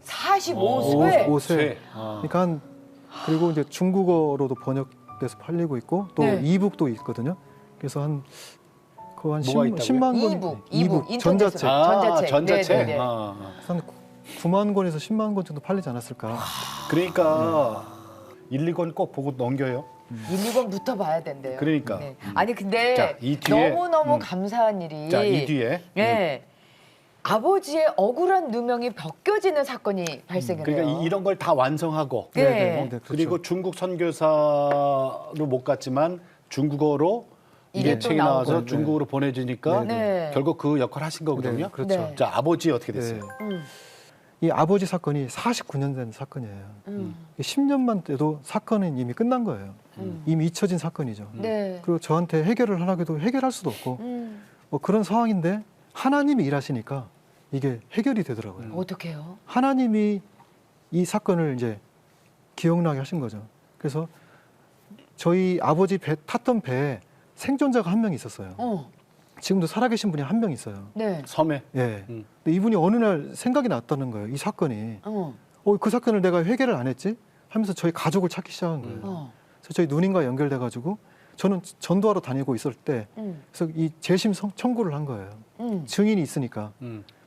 45세. 5세. 아. 그러니까 그리고 이제 중국어로도 번역돼서 팔리고 있고 또 네. 이북도 있거든요. 그래서 한 뭐가 있다고요? 10만 권 이북 인터넷으로. 전자책 전자책. 네네네. 한 9만 권에서 10만 권 정도 팔리지 않았을까. 그러니까 1, 2권 꼭 보고 넘겨요. 1, 2권부터 봐야 된대요. 그러니까. 네. 아니 근데 자, 이 뒤에, 너무너무 감사한 일이 자, 이 뒤에. 네. 아버지의 억울한 누명이 벗겨지는 사건이 발생을 해요. 그러니까 이런 걸 다 완성하고 네. 네, 그렇죠. 그리고 중국 선교사로 못 갔지만 중국어로 이게 이게 또 책이 나오고. 나와서 네. 중국어로 보내주니까 네. 결국 그 역할을 하신 거거든요. 네, 그렇죠. 네. 자, 아버지 어떻게 됐어요? 네. 이 아버지 사건이 49년 된 사건이에요. 음. 10년만 돼도 사건은 이미 끝난 거예요. 이미 잊혀진 사건이죠. 네. 그리고 저한테 해결을 하라고 해도 해결할 수도 없고 뭐 그런 상황인데 하나님이 일하시니까 이게 해결이 되더라고요. 어떡해요? 하나님이 이 사건을 이제 기억나게 하신 거죠. 그래서 저희 아버지 탔던 배에 생존자가 한 명 있었어요. 지금도 살아계신 분이 한 명 있어요. 네. 섬에. 예. 근데 이분이 어느 날 생각이 났다는 거예요. 이 사건이. 그 사건을 내가 해결을 안 했지? 하면서 저희 가족을 찾기 시작한 거예요. 그래서 저희 누님과 연결돼가지고 저는 전도하러 다니고 있을 때 그래서 이 재심 청구를 한 거예요. 증인이 있으니까.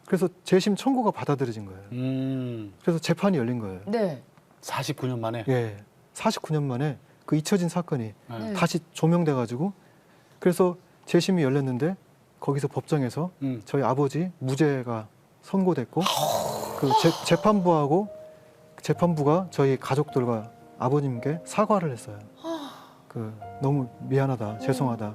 그래서 재심 청구가 받아들여진 거예요. 그래서 재판이 열린 거예요. 네. 49년 만에. 예. 49년 만에 그 잊혀진 사건이 네. 다시 조명돼가지고 그래서 재심이 열렸는데 거기서 법정에서 저희 아버지 무죄가 선고됐고 그 재판부가 저희 가족들과 아버님께 사과를 했어요. 너무 미안하다, 죄송하다.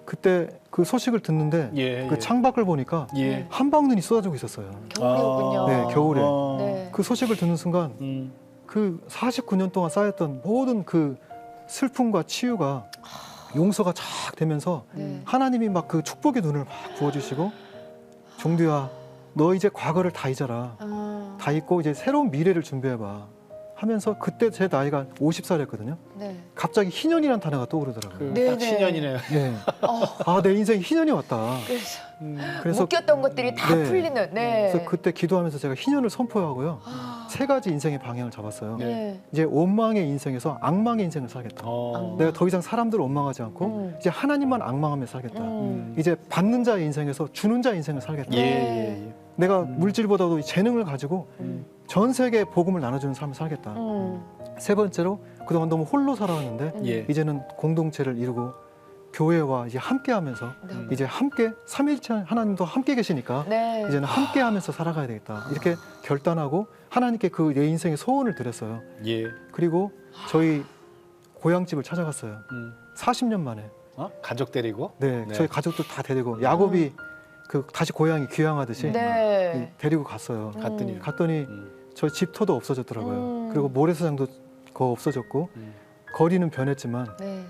그때 그 소식을 듣는데 예, 그 예. 창밖을 보니까 예. 한방눈이 쏟아지고 있었어요. 겨울이었군요. 네, 겨울에. 네. 그 소식을 듣는 순간 그 49년 동안 쌓였던 모든 그 슬픔과 치유가 용서가 쫙 되면서 네. 하나님이 막 그 축복의 눈을 막 부어주시고 종두야 너 이제 과거를 다 잊어라. 다 잊고 이제 새로운 미래를 준비해봐. 하면서 그때 제 나이가 50살이었거든요. 네. 갑자기 희년이라는 단어가 떠오르더라고요. 네, 딱 네. 신년이네요. 네. 아, 내 인생에 희년이 왔다. 그래서, 그래서 묶였던 것들이 다 네. 풀리는. 네. 그래서 그때 기도하면서 제가 희년을 선포하고요. 세 가지 인생의 방향을 잡았어요. 네. 이제 원망의 인생에서 악망의 인생을 살겠다. 내가 더 이상 사람들을 원망하지 않고 이제 하나님만 악망하며 살겠다. 이제 받는 자의 인생에서 주는 자의 인생을 살겠다. 예, 예, 예. 내가 물질보다도 이 재능을 가지고 전 세계에 복음을 나눠주는 삶을 살겠다. 세 번째로 그동안 너무 홀로 살아왔는데 예. 이제는 공동체를 이루고 교회와 이제 함께하면서 이제 함께 삼위일체 하나님도 함께 계시니까 네. 이제는 함께하면서 살아가야 되겠다. 이렇게 결단하고 하나님께 그 내 인생의 소원을 드렸어요. 예. 그리고 저희 고향집을 찾아갔어요. 40년 만에. 가족 데리고? 네, 네. 저희 가족들 다 데리고 야곱이 그 다시 고향에 귀향하듯이 네. 데리고 갔어요. 갔더니 저희 집터도 없어졌더라고요. 그리고 모래사장도 거 없어졌고 거리는 변했지만 네.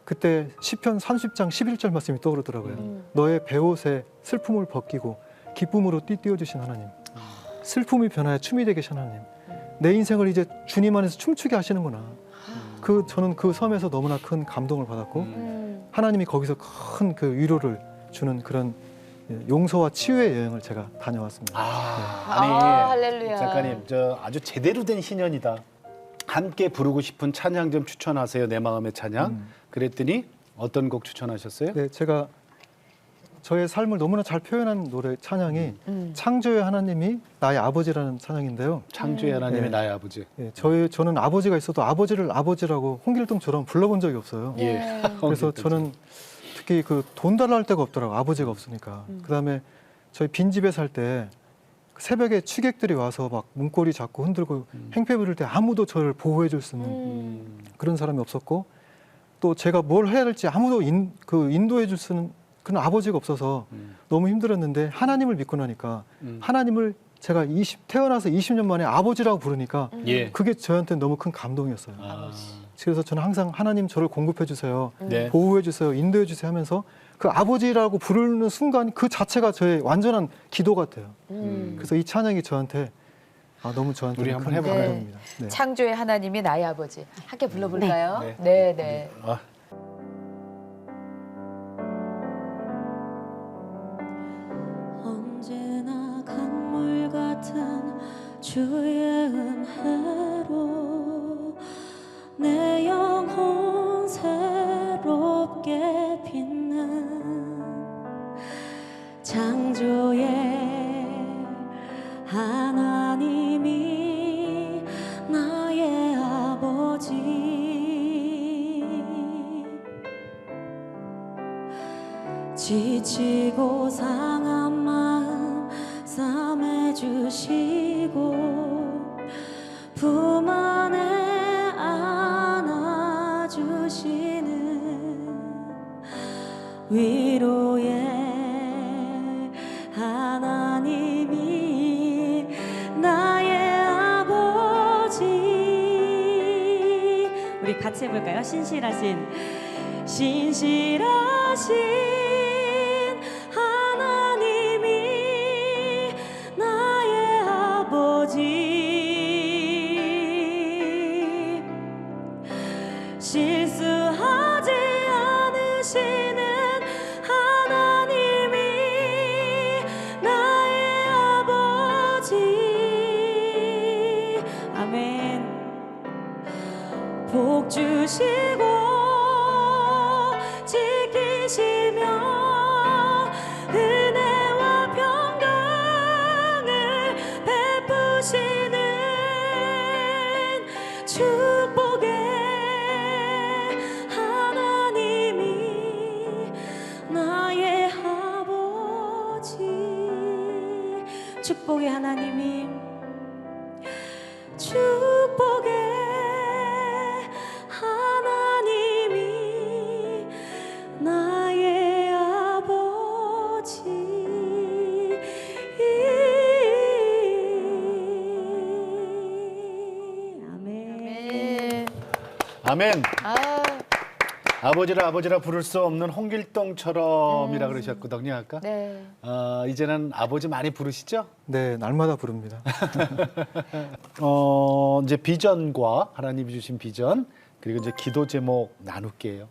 그때 시편 30장 11절 말씀이 떠오르더라고요. 너의 베옷에 슬픔을 벗기고 기쁨으로 띠띠워 주신 하나님. 슬픔이 변하여 춤이 되게 하신 하나님. 내 인생을 이제 주님 안에서 춤추게 하시는구나. 저는 그 섬에서 너무나 큰 감동을 받았고 하나님이 거기서 큰 그 위로를 주는 그런 용서와 치유의 여행을 제가 다녀왔습니다. 아니, 할렐루야. 작가님, 저 아주 제대로 된 신년이다. 함께 부르고 싶은 찬양 좀 추천하세요. 내 마음의 찬양. 그랬더니 어떤 곡 추천하셨어요? 네, 제가 저의 삶을 너무나 잘 표현한 노래 찬양이 창조의 하나님이 나의 아버지라는 찬양인데요. 창조의 하나님의 네. 나의 아버지. 예, 저는 아버지가 있어도 아버지를 아버지라고 홍길동처럼 불러본 적이 없어요. 예. 그래서 저는 특히 그 돈 달라 할 데가 없더라고. 아버지가 없으니까. 그다음에 저희 빈집에 살 때 새벽에 취객들이 와서 막 문고리 잡고 흔들고 행패 부릴 때 아무도 저를 보호해 줄 수 있는 그런 사람이 없었고 또 제가 뭘 해야 될지 아무도 인도해 줄 수 있는 그런 아버지가 없어서 너무 힘들었는데 하나님을 믿고 나니까 하나님을 제가 태어나서 20년 만에 아버지라고 부르니까 예. 그게 저한테 너무 큰 감동이었어요. 그래서 저는 항상 하나님 저를 공급해 주세요. 네. 보호해 주세요. 인도해 주세요 하면서 그 아버지라고 부르는 순간 그 자체가 저의 완전한 기도 같아요. 그래서 이 찬양이 저한테 너무 저한테 우리 큰 한번 해볼까요? 감동입니다. 네. 창조의 하나님이 나의 아버지. 함께 불러볼까요? 네. 네, 네. 아, 언제나 강물 같은 주의 은혜로 내 영혼 새롭게 빛는 창조의 하나님이 나의 아버지 지치고 상한 마음 싸매주시고 품 안에 안아주시는 위로의 하나님이 나의 아버지. 우리 같이 해볼까요? 신실하신 하나님이 나의 아버지. 실수하지 않으시는 하나님이 나의 아버지. 아멘. 복 주시고 지키시며 은혜와 평강을 베푸시는 축복의 하나님이 나의 아버지. 축복의 하나님이 축복의 하나님이 나의 아버지. 아멘. 네. 아멘. 아, 아버지라 부를 수 없는 홍길동처럼이라 그러셨거든요 아까. 네. 이제는 아버지 많이 부르시죠? 네, 날마다 부릅니다. 이제 비전과 하나님이 주신 비전 그리고 이제 기도 제목 나눌게요.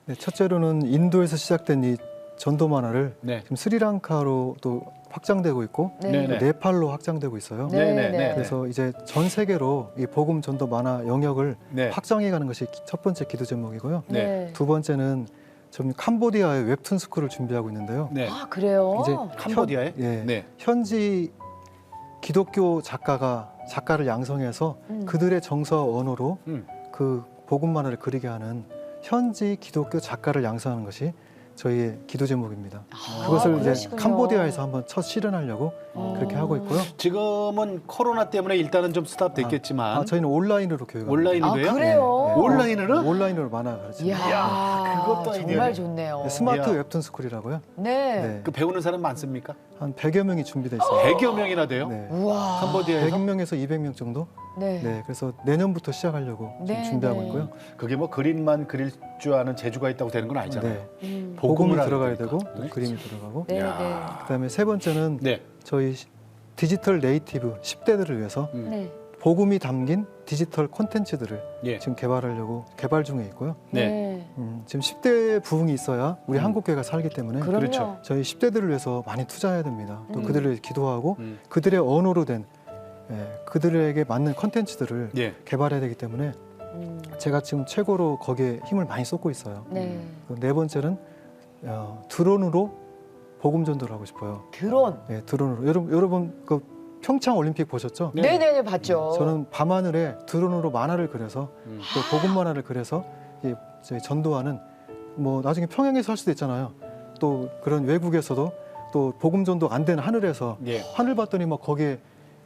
네, 첫째로는 인도에서 시작된 이 전도 만화를 네. 지금 스리랑카로 또 확장되고 있고 네. 또 네팔로 확장되고 있어요. 네. 그래서 이제 전 세계로 이 복음 전도 만화 영역을 네. 확장해가는 것이 첫 번째 기도 제목이고요. 네. 두 번째는 좀 캄보디아의 웹툰 스쿨을 준비하고 있는데요. 네. 아, 그래요? 이제 캄보디아에? 예, 네. 현지 기독교 작가를 양성해서 그들의 정서 언어로 음. 그 복음 만화를 그리게 하는 현지 기독교 작가를 양성하는 것이 저희의 기도 제목입니다. 그것을 이제 그러시군요. 캄보디아에서 한번 첫 실현하려고 그렇게 하고 있고요. 지금은 코로나 때문에 일단은 좀 스탑됐겠지만 저희는 온라인으로 교육합니다. 온라인으로요? 아, 그래요? 네. 온라인으로? 온라인으로 만화 가르칩니다. 이야, 그것도 아이디어네. 정말 좋네요. 네, 스마트 이야. 웹툰 스쿨이라고요. 네. 네. 그 배우는 사람 많습니까? 한 100여 명이 준비되어 있어요. 100여 명이나 돼요? 네. 우와. 캄보디아에서? 100명에서 200명 정도? 네. 네. 그래서 내년부터 시작하려고 지금 네, 준비하고 네. 있고요. 그게 뭐 그림만 그릴 줄 아는 재주가 있다고 되는 건 아니잖아요. 네. 복음을 복음이 들어가야 알아야 되고 되니까. 네. 그림이 들어가고 네, 야. 네. 그다음에 세 번째는 네. 저희 디지털 네이티브 10대들을 위해서 네. 복음이 담긴 디지털 콘텐츠들을 예. 지금 개발하려고 개발 중에 있고요. 네. 지금 10대 부흥이 있어야 우리 한국 교회가 살기 때문에 그럼요. 그렇죠. 저희 10대들을 위해서 많이 투자해야 됩니다. 또 그들을 위해 기도하고 음. 그들의 언어로 된 그들에게 맞는 콘텐츠들을 예. 개발해야 되기 때문에 제가 지금 최고로 거기에 힘을 많이 쏟고 있어요. 네. 네 번째는 드론으로 복음 전도를 하고 싶어요. 드론. 네, 드론으로. 여러분 그 평창 올림픽 보셨죠? 네. 네네네, 봤죠. 저는 밤하늘에 드론으로 만화를 그려서 또 복음 만화를 그려서 저희 전도하는 뭐 나중에 평양에서 할 수도 있잖아요. 또 그런 외국에서도 또 복음 전도 안 되는 하늘에서 예. 하늘 봤더니 막 거기에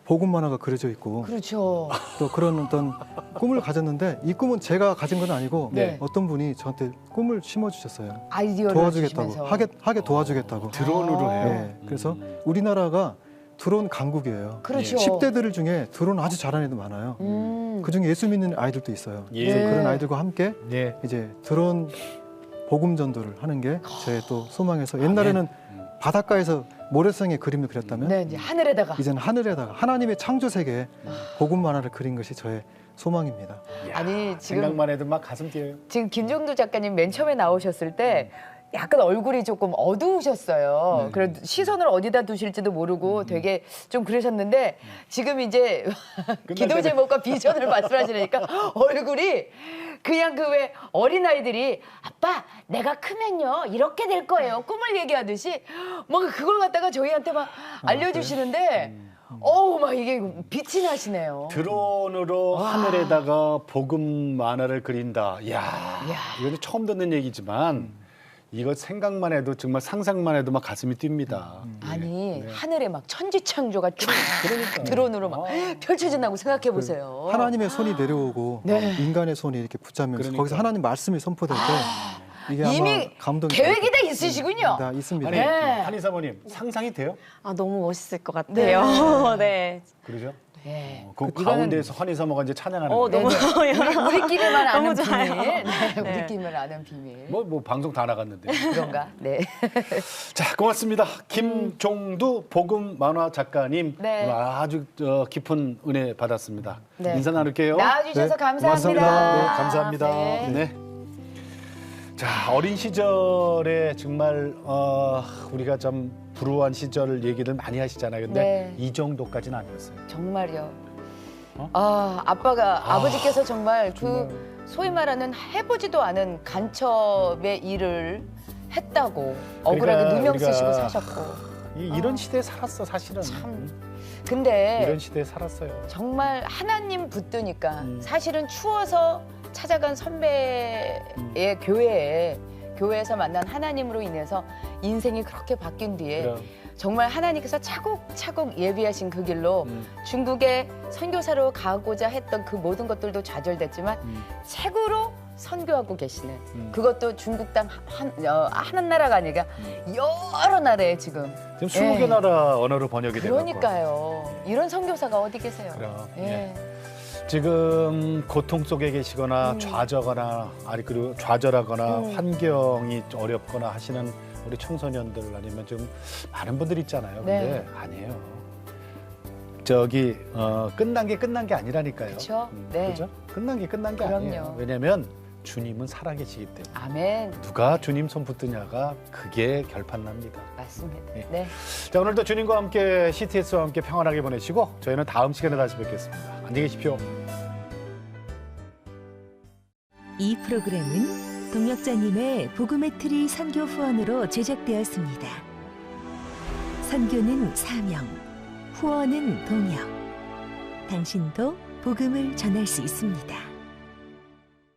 복음 만화가 그려져 있고 그렇죠. 또 그런 어떤 꿈을 가졌는데 이 꿈은 제가 가진 건 아니고 네. 어떤 분이 저한테 꿈을 심어주셨어요. 아이디어를 도와주겠다고 주시면서. 하게 도와주겠다고. 드론으로 해요. 네, 그래서 우리나라가 드론 강국이에요. 그렇죠. 10대들 중에 드론 아주 잘하는 애들 많아요. 그 중에 예수 믿는 아이들도 있어요. 예. 그래서 그런 아이들과 함께 네. 이제 드론 복음 전도를 하는 게 제 또 소망에서 옛날에는 바닷가에서 모래성에 그림을 그렸다면 네, 이제 하늘에다가. 이제는 하늘에다가 하나님의 창조 세계에 복음 만화를 그린 것이 저의 소망입니다. 아니, 지금 생각만 해도 막 가슴 뛰어요. 지금 김종두 작가님 맨 처음에 나오셨을 때 약간 얼굴이 조금 어두우셨어요. 그래 시선을 어디다 두실지도 모르고 되게 좀 그러셨는데 지금 이제 기도 제목과 비전을 말씀하시니까 얼굴이 그냥 그 왜 어린아이들이 아빠 내가 크면요 이렇게 될 거예요 꿈을 얘기하듯이 뭔가 그걸 갖다가 저희한테 막 알려주시는데 어우 막 이게 빛이 나시네요. 드론으로 하늘에다가 복음 만화를 그린다. 이야, 이건 처음 듣는 얘기지만 이거 생각만 해도 정말 상상만 해도 막 가슴이 뜁니다. 아니 하늘에 막 천지창조가 쫙 그러니까요. 드론으로 막 펼쳐진다고 생각해 보세요. 하나님의 손이 내려오고 네. 인간의 손이 이렇게 붙잡면서 그러니까. 거기서 하나님 말씀이 선포될 때 이게 이미 아마 감동이 계획이 다 있으시군요. 다 있습니다. 아니, 네. 한희 사모님 상상이 돼요? 아, 너무 멋있을 것 같아요. 네. 그러죠? 네. 그 이거는- 가운데에서 한희 사모가 이제 찬양하는 어, 거예요. 너무 우리끼리만 아는 너무 좋아요. 비밀. 네, 네. 우리끼리만 아는 비밀. 뭐 방송 다 나갔는데. 그런가? 네. 자, 고맙습니다. 김종두 복음 만화 작가님 네. 오늘 아주 깊은 은혜 받았습니다. 네. 인사 나눌게요. 나와주셔서 네, 감사합니다. 고맙습니다. 네, 감사합니다. 네. 네. 자, 어린 시절에 정말 우리가 좀 불우한 시절 얘기들 많이 하시잖아요. 근데 네. 이 정도까지는 아니었어요. 정말요. 어? 아버지께서 정말 그 소위 말하는 해보지도 않은 간첩의 일을 했다고 억울하게 그러니까 누명 우리가 쓰시고 사셨고. 이런 시대에 살았어, 사실은. 참. 근데 이런 시대에 살았어요. 정말 하나님 붙드니까 사실은 추워서 찾아간 선배의 교회에서 만난 하나님으로 인해서 인생이 그렇게 바뀐 뒤에 그럼. 정말 하나님께서 차곡차곡 예비하신 그 길로 중국에 선교사로 가고자 했던 그 모든 것들도 좌절됐지만 책으로 선교하고 계시는 그것도 중국 땅 한 나라가 아니라 여러 나라에 지금 지금 20개 나라 언어로 번역이 되고. 그러니까요. 이런 선교사가 어디 계세요? 그럼. 예. 예. 지금 고통 속에 계시거나 좌절하거나 그리고 좌절하거나 환경이 어렵거나 하시는 우리 청소년들 아니면 좀 많은 분들 있잖아요. 근데 네. 아니에요. 저기 끝난 게 아니라니까요. 그쵸? 네. 그죠? 끝난 게 그럼요. 아니에요. 왜냐하면 주님은 살아계시기 때문에 아멘. 누가 주님 손 붙드냐가 그게 결판납니다. 맞습니다. 예. 네. 자, 오늘도 주님과 함께 CTS와 함께 평안하게 보내시고 저희는 다음 시간에 다시 뵙겠습니다. 안녕히 계십시오. 이 프로그램은 동역자님의 복음의 트리 선교 후원으로 제작되었습니다. 선교는 사명, 후원은 동역. 당신도 복음을 전할 수 있습니다.